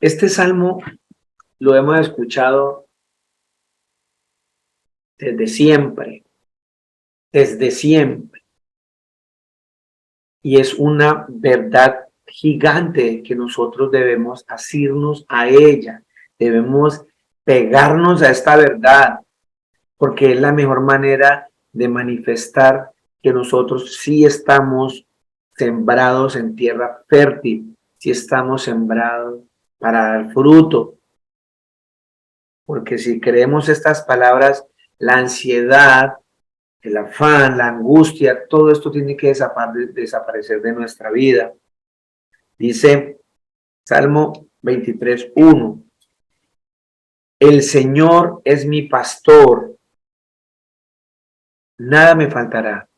Este salmo lo hemos escuchado desde siempre. Y es una verdad gigante que nosotros debemos asirnos a ella. Debemos pegarnos a esta verdad, porque es la mejor manera de manifestar que nosotros sí estamos sembrados en tierra fértil, sí estamos sembrados para dar fruto. Porque si creemos estas palabras, la ansiedad, el afán, la angustia, todo esto tiene que desaparecer de nuestra vida. Dice Salmo 23:1. El Señor es mi pastor, nada me faltará.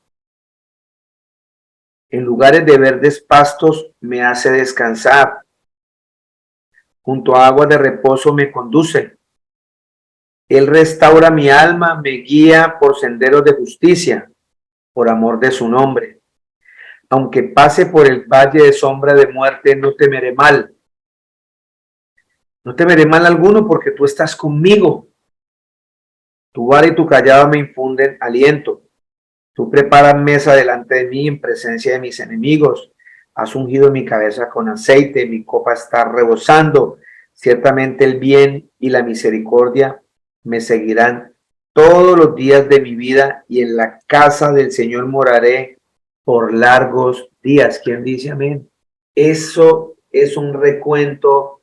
En lugares de verdes pastos me hace descansar. Junto a aguas de reposo me conduce. Él restaura mi alma, me guía por senderos de justicia, por amor de su nombre. Aunque pase por el valle de sombra de muerte, no temeré mal. No temeré mal alguno porque tú estás conmigo. Tu vara y tu callado me infunden aliento. Tú preparas mesa delante de mí en presencia de mis enemigos. Has ungido mi cabeza con aceite, mi copa está rebosando. Ciertamente el bien y la misericordia me seguirán todos los días de mi vida y en la casa del Señor moraré por largos días. ¿Quién dice amén? Eso es un recuento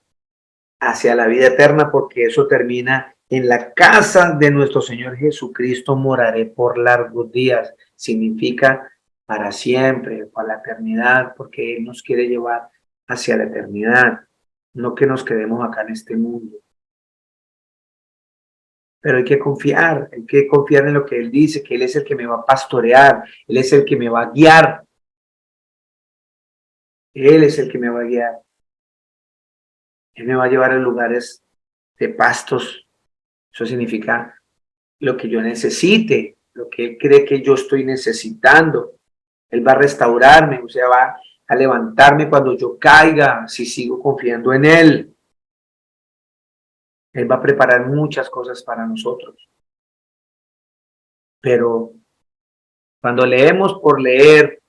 hacia la vida eterna, porque eso termina en la casa de nuestro Señor Jesucristo moraré por largos días. Significa para siempre, para la eternidad, porque Él nos quiere llevar hacia la eternidad, no que nos quedemos acá en este mundo. Pero hay que confiar en lo que Él dice, que Él es el que me va a pastorear, Él es el que me va a guiar. Él es el que me va a guiar. Él me va a llevar a lugares de pastos. Eso significa lo que yo necesite, lo que Él cree que yo estoy necesitando. Él va a restaurarme, o sea, va a levantarme cuando yo caiga, si sigo confiando en Él. Él va a preparar muchas cosas para nosotros. Pero cuando leemos por leer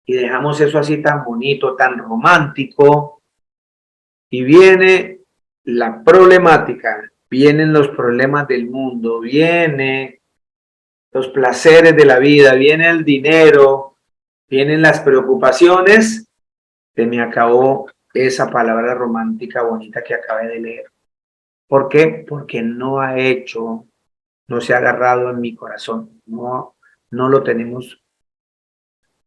y dejamos eso así tan bonito, tan romántico, y viene la problemática, vienen los problemas del mundo, vienen los placeres de la vida, viene el dinero, vienen las preocupaciones, se me acabó esa palabra romántica bonita que acabé de leer. ¿Por qué? Porque no ha hecho, no se ha agarrado en mi corazón, no lo tenemos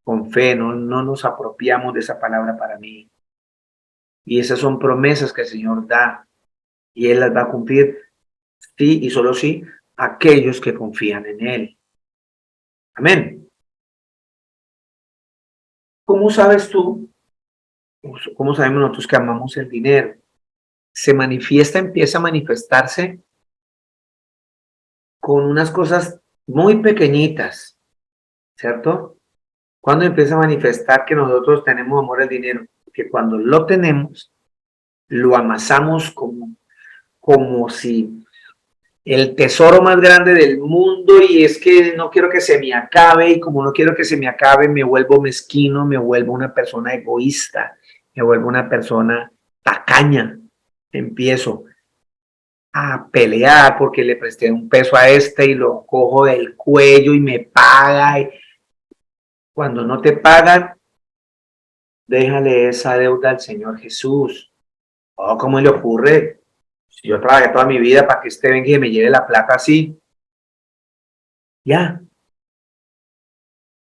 con fe, no nos apropiamos de esa palabra para mí. Y esas son promesas que el Señor da y Él las va a cumplir, sí y solo sí, aquellos que confían en Él. Amén. ¿Cómo sabes tú? ¿Cómo sabemos nosotros que amamos el dinero? Se manifiesta, empieza a manifestarse con unas cosas muy pequeñitas, ¿cierto? Cuando empieza a manifestar que nosotros tenemos amor al dinero, que cuando lo tenemos, lo amasamos como si el tesoro más grande del mundo, y es que no quiero que se me acabe, y como no quiero que se me acabe, me vuelvo mezquino, me vuelvo una persona egoísta, me vuelvo una persona tacaña, empiezo a pelear porque le presté un peso a este y lo cojo del cuello y me paga, y cuando no te pagan, déjale esa deuda al Señor Jesús. Oh, ¿cómo le ocurre? Si yo trabajé toda mi vida para que este venga y me lleve la plata así, ya,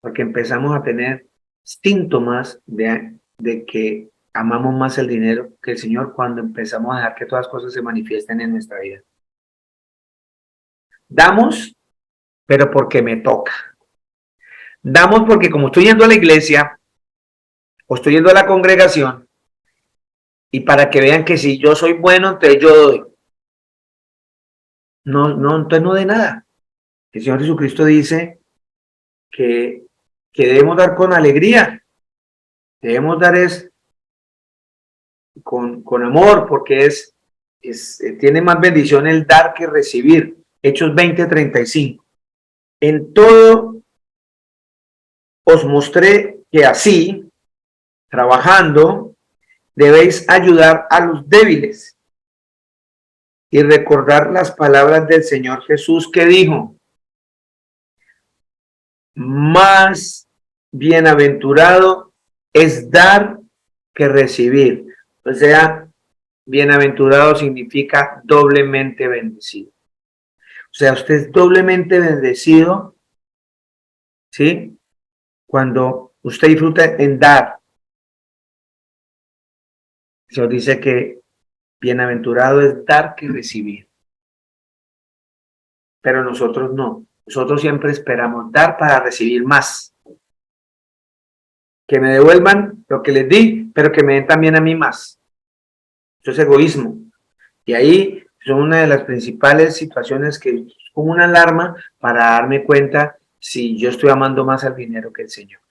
porque empezamos a tener síntomas de que amamos más el dinero que el Señor cuando empezamos a dejar que todas las cosas se manifiesten en nuestra vida. Damos, pero porque me toca. Damos porque como estoy yendo a la iglesia o estoy yendo a la congregación, y para que vean que si yo soy bueno, entonces yo doy. No, entonces no de nada. El Señor Jesucristo dice que debemos dar con alegría, debemos dar con amor, porque tiene más bendición el dar que recibir. Hechos 20:35. En todo os mostré que así, trabajando, debéis ayudar a los débiles y recordar las palabras del Señor Jesús que dijo: más bienaventurado es dar que recibir. O sea, bienaventurado significa doblemente bendecido. O sea, usted es doblemente bendecido, ¿sí? Cuando usted disfruta en dar. El Señor dice que bienaventurado es dar que recibir. Pero nosotros no. Nosotros siempre esperamos dar para recibir más. Que me devuelvan lo que les di, pero que me den también a mí más. Eso es egoísmo. Y ahí son una de las principales situaciones que es como una alarma para darme cuenta si yo estoy amando más al dinero que el Señor.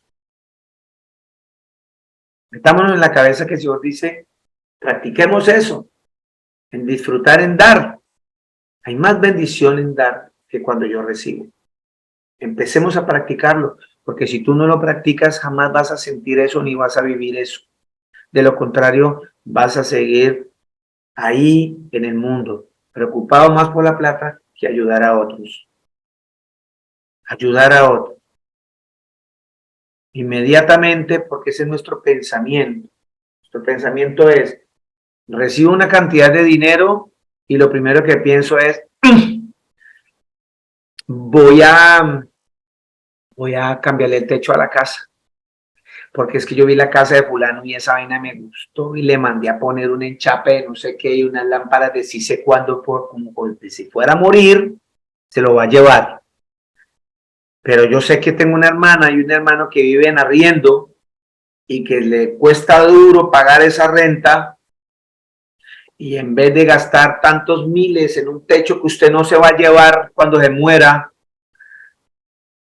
Metámonos en la cabeza que el Señor dice, practiquemos eso, en disfrutar, en dar. Hay más bendición en dar que cuando yo recibo. Empecemos a practicarlo, porque si tú no lo practicas, jamás vas a sentir eso ni vas a vivir eso. De lo contrario, vas a seguir ahí en el mundo, preocupado más por la plata que ayudar a otros. Ayudar a otros. Inmediatamente, porque ese es nuestro pensamiento. Nuestro pensamiento es, recibo una cantidad de dinero y lo primero que pienso es, voy a cambiarle el techo a la casa, porque es que yo vi la casa de fulano y esa vaina me gustó y le mandé a poner un enchape de no sé qué y unas lámparas de sí sé cuándo, como si fuera a morir, se lo va a llevar. Pero yo sé que tengo una hermana y un hermano que viven arriendo y que le cuesta duro pagar esa renta, y en vez de gastar tantos miles en un techo que usted no se va a llevar cuando se muera,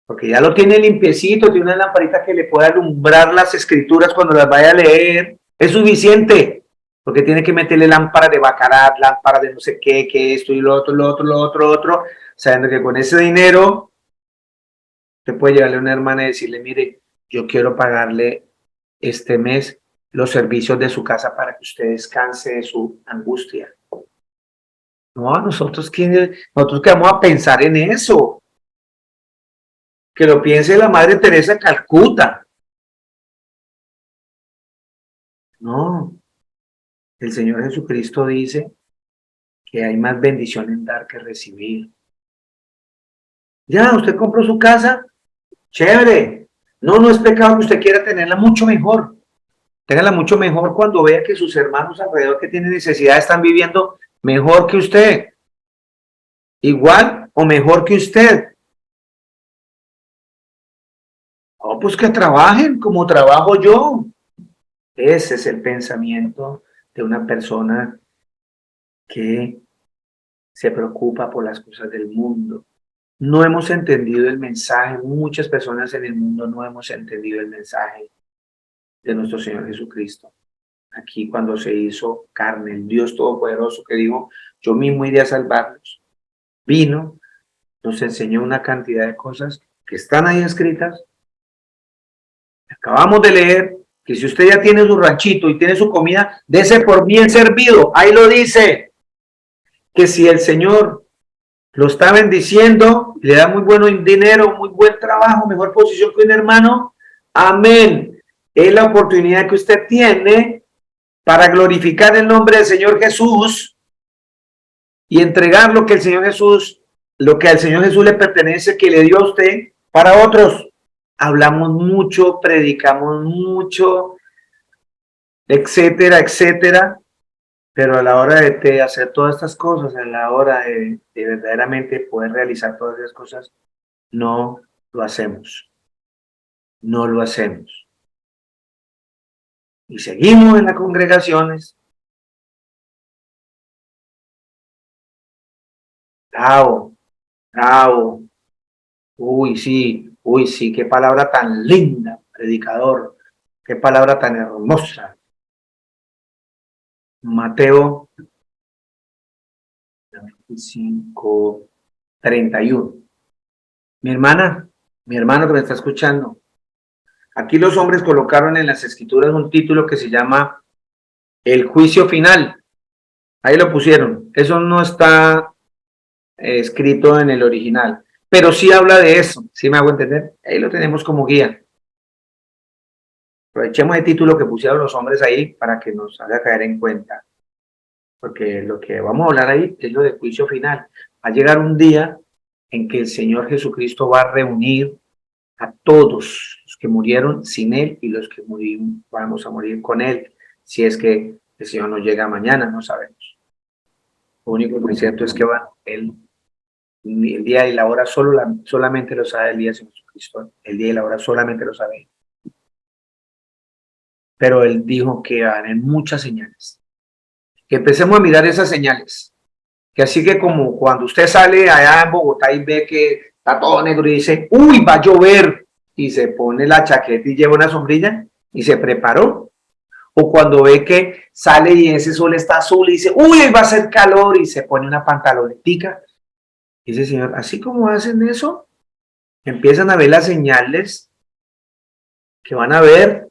porque ya lo tiene limpiecito, tiene una lamparita que le puede alumbrar las escrituras cuando las vaya a leer, es suficiente, porque tiene que meterle lámparas de bacarat, lámparas de no sé qué, que esto y lo otro, sabiendo que con ese dinero usted puede llevarle a una hermana y decirle, mire, yo quiero pagarle este mes los servicios de su casa para que usted descanse de su angustia. No, nosotros que vamos a pensar en eso. Que lo piense la Madre Teresa de Calcuta. No, el Señor Jesucristo dice que hay más bendición en dar que recibir. Ya, usted compró su casa, chévere. No, no es pecado que usted quiera tenerla mucho mejor. Téngala mucho mejor cuando vea que sus hermanos alrededor que tienen necesidad están viviendo mejor que usted. Igual o mejor que usted. Oh, pues que trabajen como trabajo yo. Ese es el pensamiento de una persona que se preocupa por las cosas del mundo. No hemos entendido el mensaje. Muchas personas en el mundo no hemos entendido el mensaje de nuestro Señor Jesucristo. Aquí cuando se hizo carne, el Dios Todopoderoso que dijo, yo mismo iré a salvarlos. Vino, nos enseñó una cantidad de cosas que están ahí escritas. Acabamos de leer que si usted ya tiene su ranchito y tiene su comida, dese por bien servido. Ahí lo dice. Que si el Señor lo está bendiciendo, le da muy buen dinero, muy buen trabajo, mejor posición que un hermano, amén. Es la oportunidad que usted tiene para glorificar el nombre del Señor Jesús y entregar lo que el Señor Jesús, lo que al Señor Jesús le pertenece, que le dio a usted para otros. Hablamos mucho, predicamos mucho, etcétera, etcétera, pero a la hora de hacer todas estas cosas, a la hora de verdaderamente poder realizar todas esas cosas, no lo hacemos. No lo hacemos. Y seguimos en las congregaciones. Bravo, bravo. Uy, sí, qué palabra tan linda, predicador. Qué palabra tan hermosa. Mateo 25:31. Mi hermana, mi hermano que me está escuchando, aquí los hombres colocaron en las escrituras un título que se llama El juicio final. Ahí lo pusieron. Eso no está escrito en el original, pero sí habla de eso. ¿Sí me hago entender? Ahí lo tenemos como guía. Aprovechemos el título que pusieron los hombres ahí para que nos haga caer en cuenta. Porque lo que vamos a hablar ahí es lo del juicio final. Va a llegar un día en que el Señor Jesucristo va a reunir a todos los que murieron sin Él y los que vamos a morir con Él. Si es que el Señor nos llega mañana, no sabemos. Lo único que es cierto es que el día y la hora solamente lo sabe el día de Jesucristo. El día y la hora solamente lo sabe. Pero Él dijo que van en muchas señales. Que empecemos a mirar esas señales. Que así que como cuando usted sale allá en Bogotá y ve que está todo negro y dice, uy, va a llover, y se pone la chaqueta y lleva una sombrilla y se preparó. O cuando ve que sale y ese sol está azul y dice, uy, va a hacer calor y se pone una pantalonetica. Dice el Señor, así como hacen eso, empiezan a ver las señales que van a ver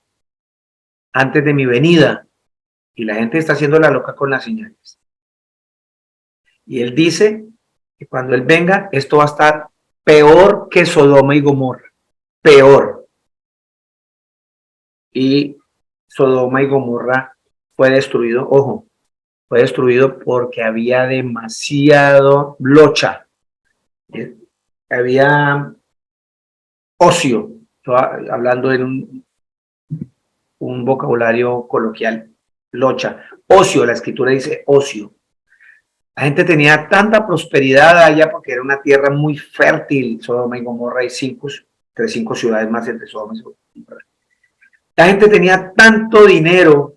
antes de mi venida. Y la gente está haciendo la loca con las señales. Y Él dice que cuando Él venga, esto va a estar peor que Sodoma y Gomorra. Peor. Y Sodoma y Gomorra fue destruido, ojo, fue destruido porque había demasiado locha. Había ocio, hablando en un vocabulario coloquial, locha. Ocio, la escritura dice ocio. La gente tenía tanta prosperidad allá porque era una tierra muy fértil. Sodoma y Gomorra hay 5 ciudades más entre Sodoma y Gomorra. La gente tenía tanto dinero,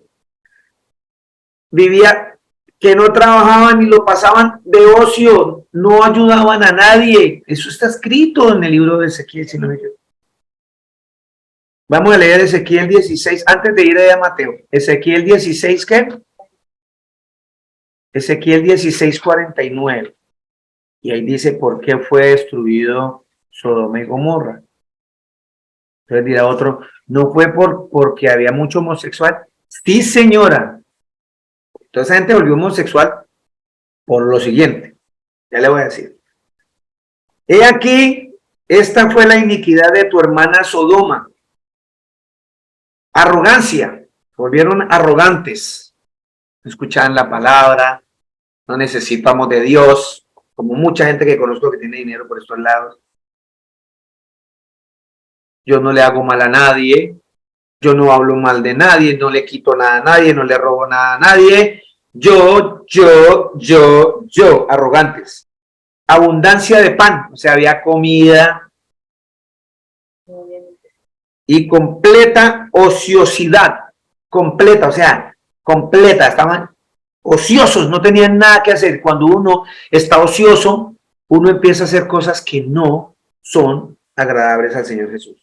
vivía que no trabajaban y lo pasaban de ocio, no ayudaban a nadie. Eso está escrito en el libro de Ezequiel, si no me equivoco. Vamos a leer Ezequiel 16, antes de ir a Mateo. Ezequiel 16, ¿qué? Ezequiel 16:49. Y ahí dice por qué fue destruido Sodoma y Gomorra. Entonces dirá otro, no fue porque había mucho homosexual. Sí, señora. Entonces la gente volvió homosexual por lo siguiente. Ya le voy a decir. He aquí, esta fue la iniquidad de tu hermana Sodoma. Arrogancia. Volvieron arrogantes. No escuchaban la palabra, no necesitamos de Dios, como mucha gente que conozco que tiene dinero por estos lados. Yo no le hago mal a nadie, yo no hablo mal de nadie, no le quito nada a nadie, no le robo nada a nadie. Yo, arrogantes. Abundancia de pan, o sea, había comida y completa ociosidad, completa, o sea, completa, estaban ociosos, no tenían nada que hacer. Cuando uno está ocioso, uno empieza a hacer cosas que no son agradables al Señor Jesús.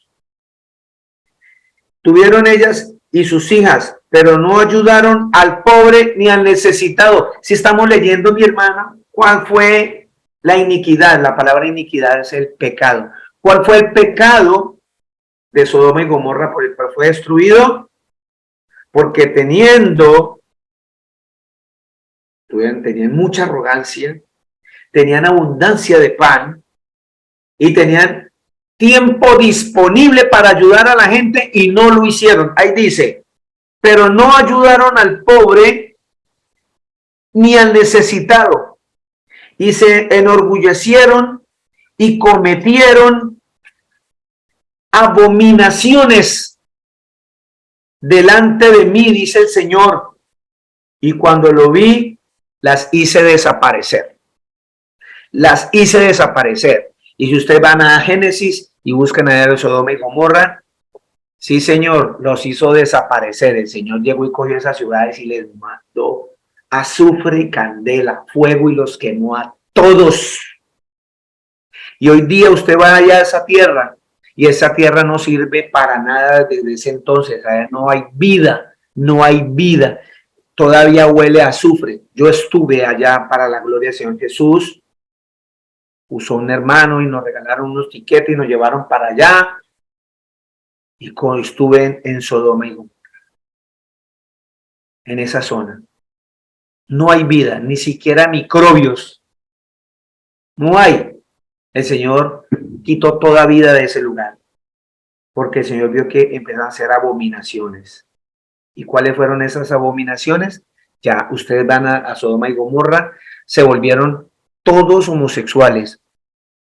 Tuvieron ellas y sus hijas, pero no ayudaron al pobre ni al necesitado. Si estamos leyendo, mi hermana, ¿cuál fue la iniquidad? La palabra iniquidad es el pecado. ¿Cuál fue el pecado de Sodoma y Gomorra por el cual fue destruido? Porque tenían mucha arrogancia, tenían abundancia de pan y tenían tiempo disponible para ayudar a la gente y no lo hicieron. Ahí dice, pero no ayudaron al pobre ni al necesitado y se enorgullecieron y cometieron abominaciones delante de mí, dice el Señor, y cuando lo vi, las hice desaparecer. Las hice desaparecer. Y si ustedes van a Génesis y buscan a Sodoma y Gomorra, sí, Señor, los hizo desaparecer. El Señor llegó y cogió esas ciudades y les mandó azufre y candela, fuego y los quemó a todos. Y hoy día usted va allá a esa tierra y esa tierra no sirve para nada desde ese entonces. Allá no hay vida, no hay vida. Todavía huele a azufre. Yo estuve allá para la gloria del Señor Jesús. Usó un hermano y nos regalaron unos tiquetes y nos llevaron para allá. Y estuve en Sodoma y Gomorra, en esa zona. No hay vida, ni siquiera microbios. No hay. El Señor quitó toda vida de ese lugar, porque el Señor vio que empezaron a hacer abominaciones. ¿Y cuáles fueron esas abominaciones? Ya ustedes van a Sodoma y Gomorra, se volvieron todos homosexuales,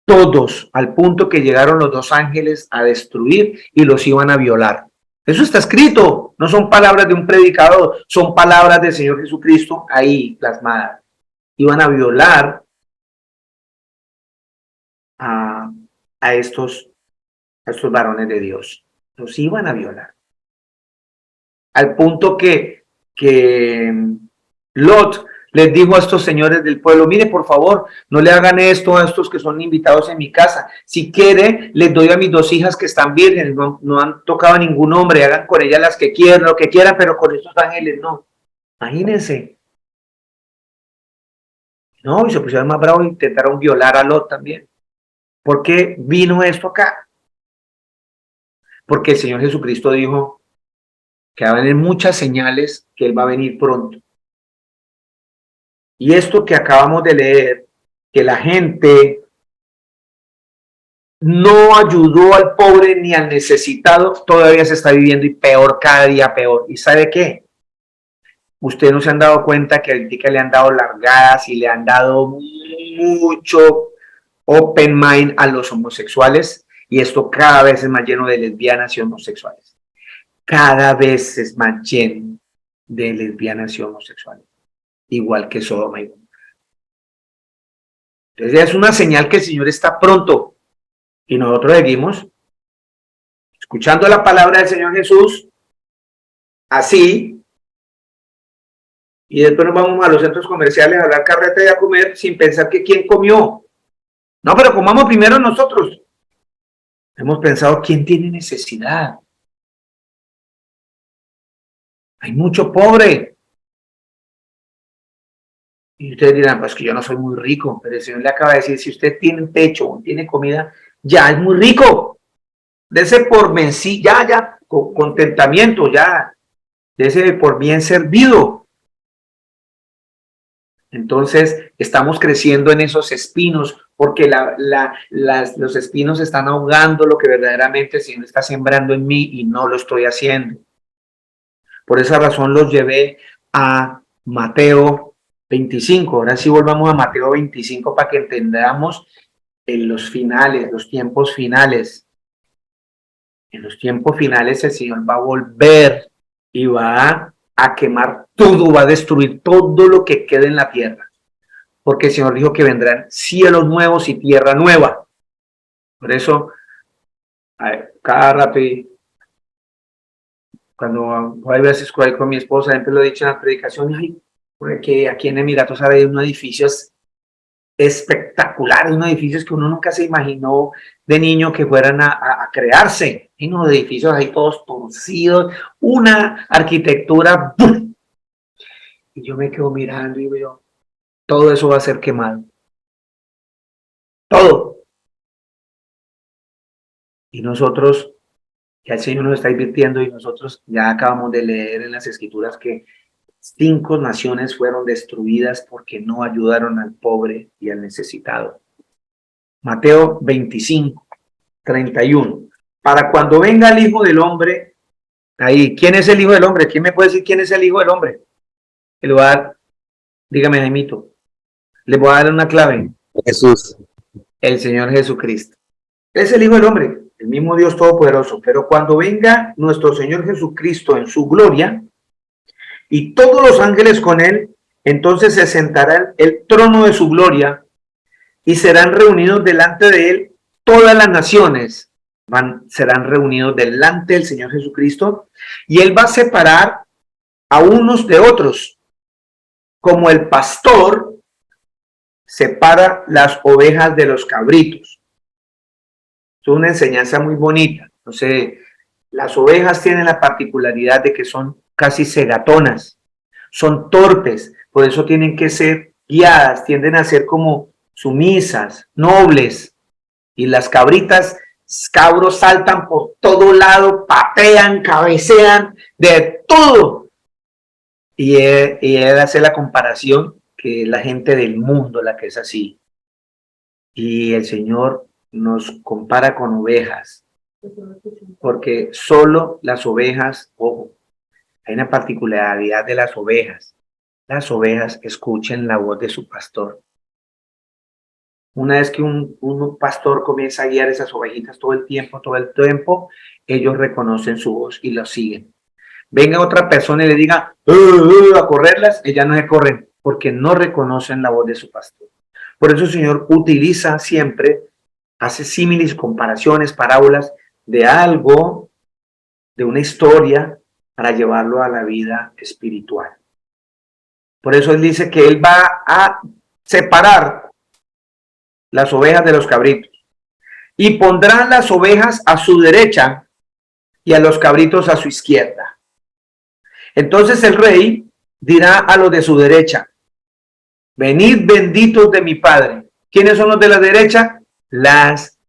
todos, al punto que llegaron los dos ángeles a destruir y los iban a violar. Eso está escrito, no son palabras de un predicador, son palabras del Señor Jesucristo ahí plasmadas. Iban a violar a estos varones de Dios, los iban a violar. Al punto que Lot les dijo a estos señores del pueblo, mire, por favor, no le hagan esto a estos que son invitados en mi casa. Si quiere, les doy a mis dos hijas que están vírgenes, no han tocado a ningún hombre, hagan con ellas las que quieran, lo que quieran, pero con estos ángeles no. Imagínense. No, y se pusieron más bravos e intentaron violar a Lot también. ¿Por qué vino esto acá? Porque el Señor Jesucristo dijo que va a venir muchas señales, que Él va a venir pronto. Y esto que acabamos de leer, que la gente no ayudó al pobre ni al necesitado, todavía se está viviendo y peor, cada día peor. ¿Y sabe qué? Ustedes no se han dado cuenta que ahorita le han dado largadas y le han dado mucho open mind a los homosexuales, y esto cada vez es más lleno de lesbianas y homosexuales. Cada vez es más lleno de lesbianas y homosexuales, igual que Sodoma y Gomorra. Entonces es una señal que el Señor está pronto, y nosotros seguimos escuchando la palabra del Señor Jesús así, y después nos vamos a los centros comerciales a hablar carreta y a comer sin pensar que quién comió. No, pero comamos primero nosotros. Hemos pensado quién tiene necesidad. Hay mucho pobre. Y ustedes dirán, pues que yo no soy muy rico, pero el Señor le acaba de decir, si usted tiene un techo o tiene comida, ya es muy rico. Dese por vencido, ya, con contentamiento, ya. Dese por bien servido. Entonces, estamos creciendo en esos espinos, porque los espinos están ahogando lo que verdaderamente el Señor está sembrando en mí y no lo estoy haciendo. Por esa razón los llevé a Mateo 25, ahora sí volvamos a Mateo 25 para que entendamos en los finales, los tiempos finales. En los tiempos finales el Señor va a volver y va a quemar todo, va a destruir todo lo que quede en la tierra. Porque el Señor dijo que vendrán cielos nuevos y tierra nueva. Por eso, a ver, cada rato, cuando hay veces con mi esposa, siempre lo he dicho en las predicaciones, porque aquí en Emiratos Árabes hay unos edificios espectaculares, unos edificios que uno nunca se imaginó de niño que fueran a crearse. Hay unos edificios ahí todos torcidos, una arquitectura, ¡pum! Y yo me quedo mirando y veo, todo eso va a ser quemado. Todo. Y nosotros, ya el Señor nos está invirtiendo y nosotros ya acabamos de leer en las Escrituras que 5 naciones fueron destruidas porque no ayudaron al pobre y al necesitado. Mateo 25, 31. Para cuando venga el Hijo del Hombre, ahí, ¿quién es el Hijo del Hombre? ¿Quién me puede decir quién es el Hijo del Hombre? Le voy a dar, dígame, Jaimito, le voy a dar una clave. Jesús. El Señor Jesucristo. Es el Hijo del Hombre, el mismo Dios Todopoderoso. Pero cuando venga nuestro Señor Jesucristo en su gloria y todos los ángeles con él, entonces se sentará en el trono de su gloria y serán reunidos delante de él todas las naciones. Serán reunidos delante del Señor Jesucristo y él va a separar a unos de otros, como el pastor separa las ovejas de los cabritos. Es una enseñanza muy bonita. Entonces, las ovejas tienen la particularidad de que son casi cegatonas, son torpes, por eso tienen que ser guiadas, tienden a ser como sumisas, nobles, y las cabros saltan por todo lado, patean, cabecean, de todo. Y él hace la comparación que la gente del mundo la que es así. Y el Señor nos compara con ovejas, porque solo las ovejas, ojo, hay una particularidad de las ovejas. Las ovejas escuchen la voz de su pastor. Una vez que un pastor comienza a guiar esas ovejitas todo el tiempo, ellos reconocen su voz y lo siguen. Venga otra persona y le diga a correrlas, ellas no se corren porque no reconocen la voz de su pastor. Por eso el Señor utiliza siempre, hace símiles, comparaciones, parábolas de algo, de una historia, para llevarlo a la vida espiritual. Por eso Él dice que Él va a separar las ovejas de los cabritos y pondrá las ovejas a su derecha y a los cabritos a su izquierda. Entonces el rey dirá a los de su derecha: venid benditos de mi Padre. ¿Quiénes son los de la derecha? Las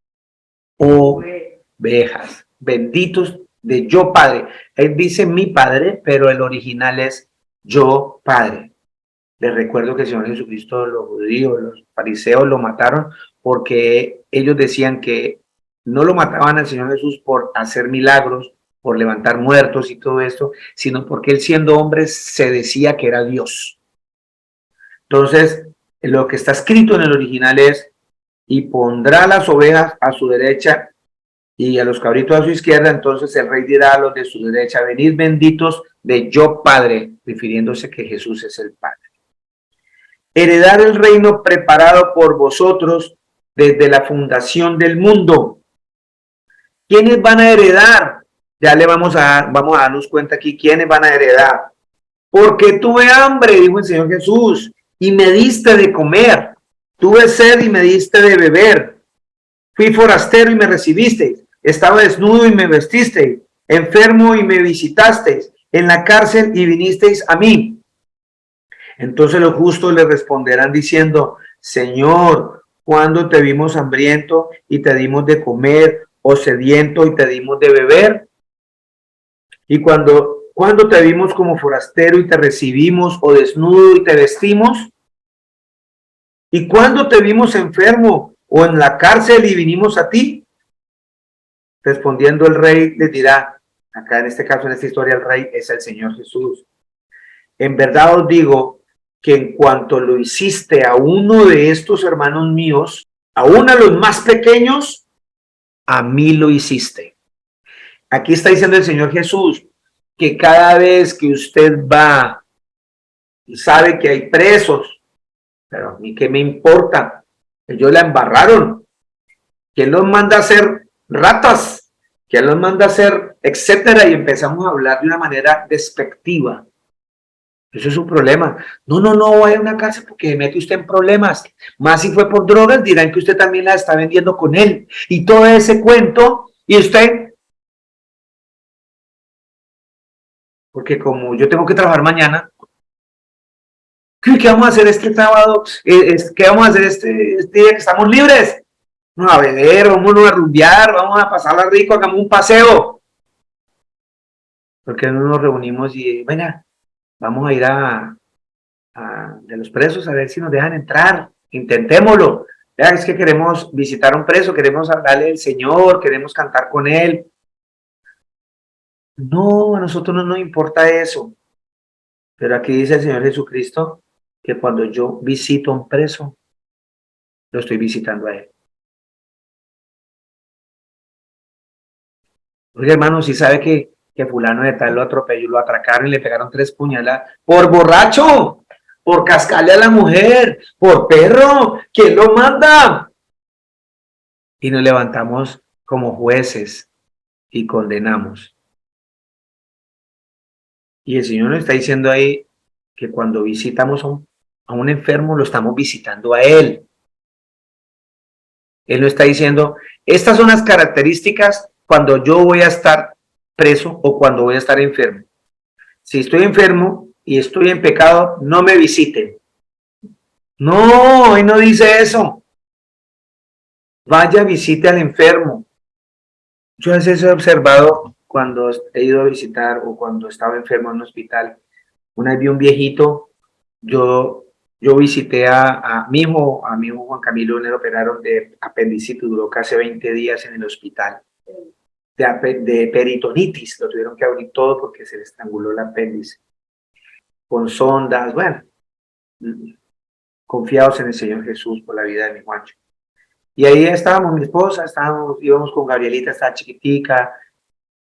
ovejas. Benditos de yo Padre. Él dice mi Padre, pero el original es yo Padre. Les recuerdo que el Señor Jesucristo, los judíos, los fariseos lo mataron porque ellos decían que no lo mataban al Señor Jesús por hacer milagros, por levantar muertos y todo esto, sino porque él, siendo hombre, se decía que era Dios. Entonces, lo que está escrito en el original es: y pondrá las ovejas a su derecha y a los cabritos a su izquierda. Entonces el rey dirá a los de su derecha: venid benditos de yo Padre, refiriéndose que Jesús es el Padre. Heredar el reino preparado por vosotros desde la fundación del mundo. ¿Quiénes van a heredar? Ya le vamos a darnos cuenta aquí quiénes van a heredar. Porque tuve hambre, dijo el Señor Jesús, y me diste de comer. Tuve sed y me diste de beber. Fui forastero y me recibisteis. Estaba desnudo y me vestisteis. Enfermo y me visitasteis. En la cárcel y vinisteis a mí. Entonces los justos le responderán diciendo: Señor, ¿cuándo te vimos hambriento y te dimos de comer, o sediento y te dimos de beber? Y cuando te vimos como forastero y te recibimos, o desnudo y te vestimos? ¿Y cuándo te vimos enfermo o en la cárcel y vinimos a ti? Respondiendo el rey les dirá, acá en este caso, en esta historia, el rey es el Señor Jesús: en verdad os digo que en cuanto lo hiciste a uno de estos hermanos míos, aún a los más pequeños, a mí lo hiciste. Aquí está diciendo el Señor Jesús que cada vez que usted va y sabe que hay presos, pero a mí qué me importa, ellos la embarraron, ¿quién los manda a hacer ratas? ¿Quién los manda a hacer etcétera? Y empezamos a hablar de una manera despectiva. Eso es un problema. No, vaya a una cárcel porque mete usted en problemas. Más si fue por drogas, dirán que usted también la está vendiendo con él. Y todo ese cuento, y usted, porque como yo tengo que trabajar mañana, ¿qué vamos a hacer este sábado? ¿Qué vamos a hacer este día que estamos libres? Vamos a beber, vamos a rumbear, vamos a pasarla rico, hagamos un paseo. ¿Por qué no nos reunimos y, venga, vamos a ir de los presos a ver si nos dejan entrar? Intentémoslo. Vean, es que queremos visitar a un preso, queremos hablarle del Señor, queremos cantar con él. No, a nosotros no nos importa eso. Pero aquí dice el Señor Jesucristo que cuando yo visito a un preso, lo estoy visitando a él. Oye, hermano, si sabe que fulano de tal lo atropelló, lo atracaron y le pegaron 3 puñaladas por borracho, por cascarle a la mujer, por perro, ¿quién lo manda? Y nos levantamos como jueces y condenamos. Y el Señor nos está diciendo ahí que cuando visitamos a un enfermo, lo estamos visitando a él. Él nos está diciendo, estas son las características cuando yo voy a estar preso o cuando voy a estar enfermo. Si estoy enfermo y estoy en pecado, no me visiten. No, él no dice eso. Vaya, visite al enfermo. Yo a veces he observado cuando he ido a visitar o cuando estaba enfermo en un hospital. Una vez vi un viejito, yo visité a mi hijo Juan Camilo, le operaron de apendicitis, duró casi 20 días en el hospital. De peritonitis, lo tuvieron que abrir todo porque se le estranguló el apéndice, con sondas, bueno, confiados en el Señor Jesús por la vida de mi Juancho. Y ahí estábamos, mi esposa, íbamos con Gabrielita, estaba chiquitica,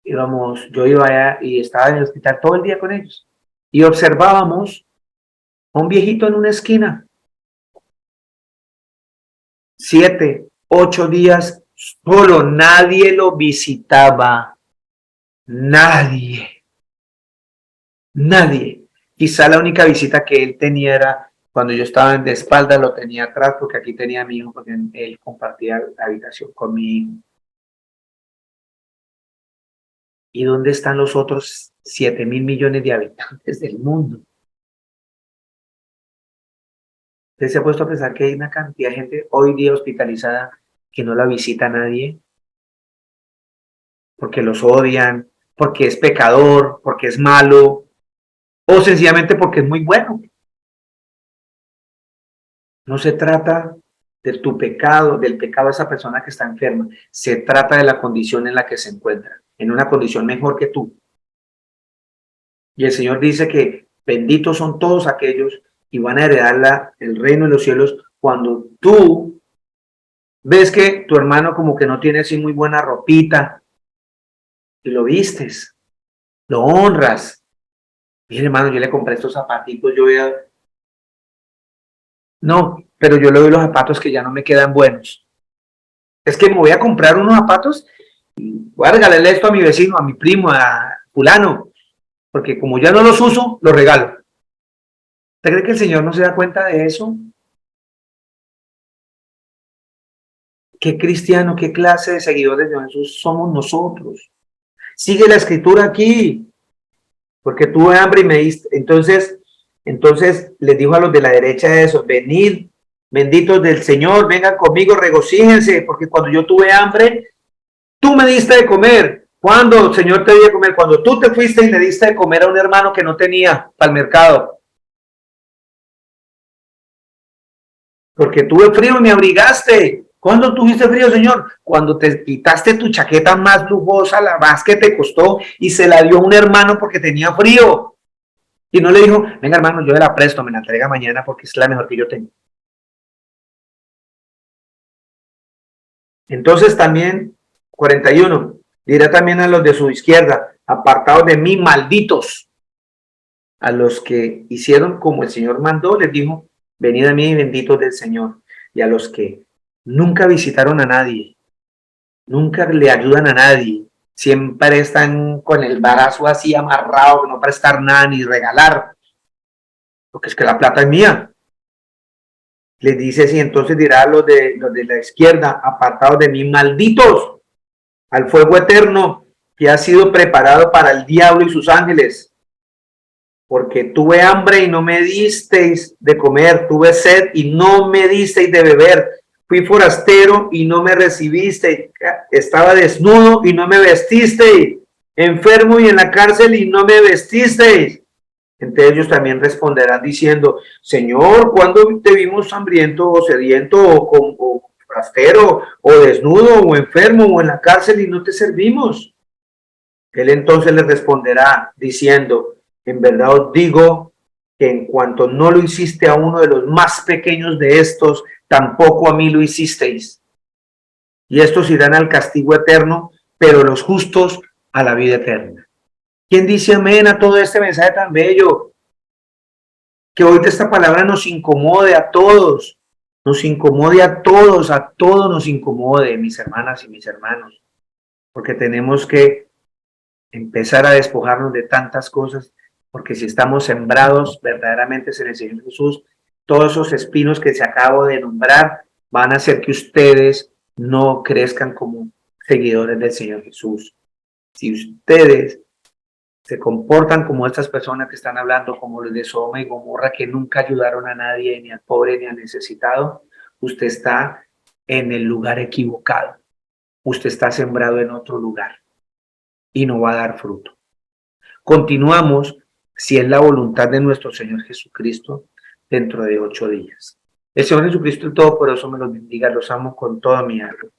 yo iba allá y estaba en el hospital todo el día con ellos, y observábamos a un viejito en una esquina, 7, 8 días solo, nadie lo visitaba, nadie. Quizá la única visita que él tenía era cuando yo estaba de espalda, lo tenía atrás porque aquí tenía a mi hijo, porque él compartía la habitación con mi hijo. ¿Y dónde están los otros 7.000 millones de habitantes del mundo? ¿Usted se ha puesto a pensar que hay una cantidad de gente hoy día hospitalizada que no la visita a nadie? Porque los odian, porque es pecador, porque es malo, o sencillamente porque es muy bueno. No se trata de tu pecado, del pecado de esa persona que está enferma. Se trata de la condición en la que se encuentra, en una condición mejor que tú. Y el Señor dice que benditos son todos aquellos y van a heredar el reino de los cielos cuando tú ves que tu hermano como que no tiene así muy buena ropita y lo vistes, lo honras. Mire, hermano, yo le compré estos zapatitos, no, pero yo le doy los zapatos que ya no me quedan buenos. Es que me voy a comprar unos zapatos y voy a regalarle esto a mi vecino, a mi primo, a fulano, porque como ya no los uso, los regalo. ¿Usted cree que el Señor no se da cuenta de eso? ¿Qué cristiano, qué clase de seguidores de Jesús somos nosotros? Sigue la escritura aquí, porque tuve hambre y me diste. Entonces les dijo a los de la derecha eso, venid, benditos del Señor, vengan conmigo, regocíjense, porque cuando yo tuve hambre, tú me diste de comer. ¿Cuándo el Señor te dio de comer? Cuando tú te fuiste y le diste de comer a un hermano que no tenía para el mercado. Porque tuve frío y me abrigaste. ¿Cuándo tuviste frío, Señor? Cuando te quitaste tu chaqueta más lujosa, la más que te costó, y se la dio a un hermano porque tenía frío. Y no le dijo, venga hermano, yo la presto, me la entrega mañana porque es la mejor que yo tengo. Entonces también, 41, dirá también a los de su izquierda, apartados de mí, malditos. A los que hicieron como el Señor mandó, les dijo, venid a mí, benditos del Señor. Y a los que nunca visitaron a nadie, nunca le ayudan a nadie, siempre están con el brazo así amarrado, no prestar nada ni regalar, porque es que la plata es mía. Les dice así, entonces dirá a los de la izquierda, apartados de mí, malditos, al fuego eterno que ha sido preparado para el diablo y sus ángeles. Porque tuve hambre y no me disteis de comer, tuve sed y no me disteis de beber, fui forastero y no me recibisteis, estaba desnudo y no me vestisteis, enfermo y en la cárcel y no me vestisteis. Entonces ellos también responderán diciendo, Señor, ¿cuándo te vimos hambriento o sediento o forastero o desnudo o enfermo o en la cárcel y no te servimos? Él entonces les responderá diciendo, en verdad os digo que en cuanto no lo hiciste a uno de los más pequeños de estos, tampoco a mí lo hicisteis. Y estos irán al castigo eterno, pero los justos a la vida eterna. ¿Quién dice amén a todo este mensaje tan bello? Que hoy esta palabra nos incomode a todos, nos incomode a todos nos incomode, mis hermanas y mis hermanos, porque tenemos que empezar a despojarnos de tantas cosas, porque si estamos sembrados verdaderamente en el Señor Jesús, todos esos espinos que se acabo de nombrar van a hacer que ustedes no crezcan como seguidores del Señor Jesús. Si ustedes se comportan como estas personas que están hablando, como los de Sodoma y Gomorra, que nunca ayudaron a nadie, ni al pobre ni al necesitado, usted está en el lugar equivocado. Usted está sembrado en otro lugar y no va a dar fruto. Continuamos, si es la voluntad de nuestro Señor Jesucristo, dentro de 8 días. El Señor Jesucristo el Todopoderoso me los bendiga, los amo con toda mi alma.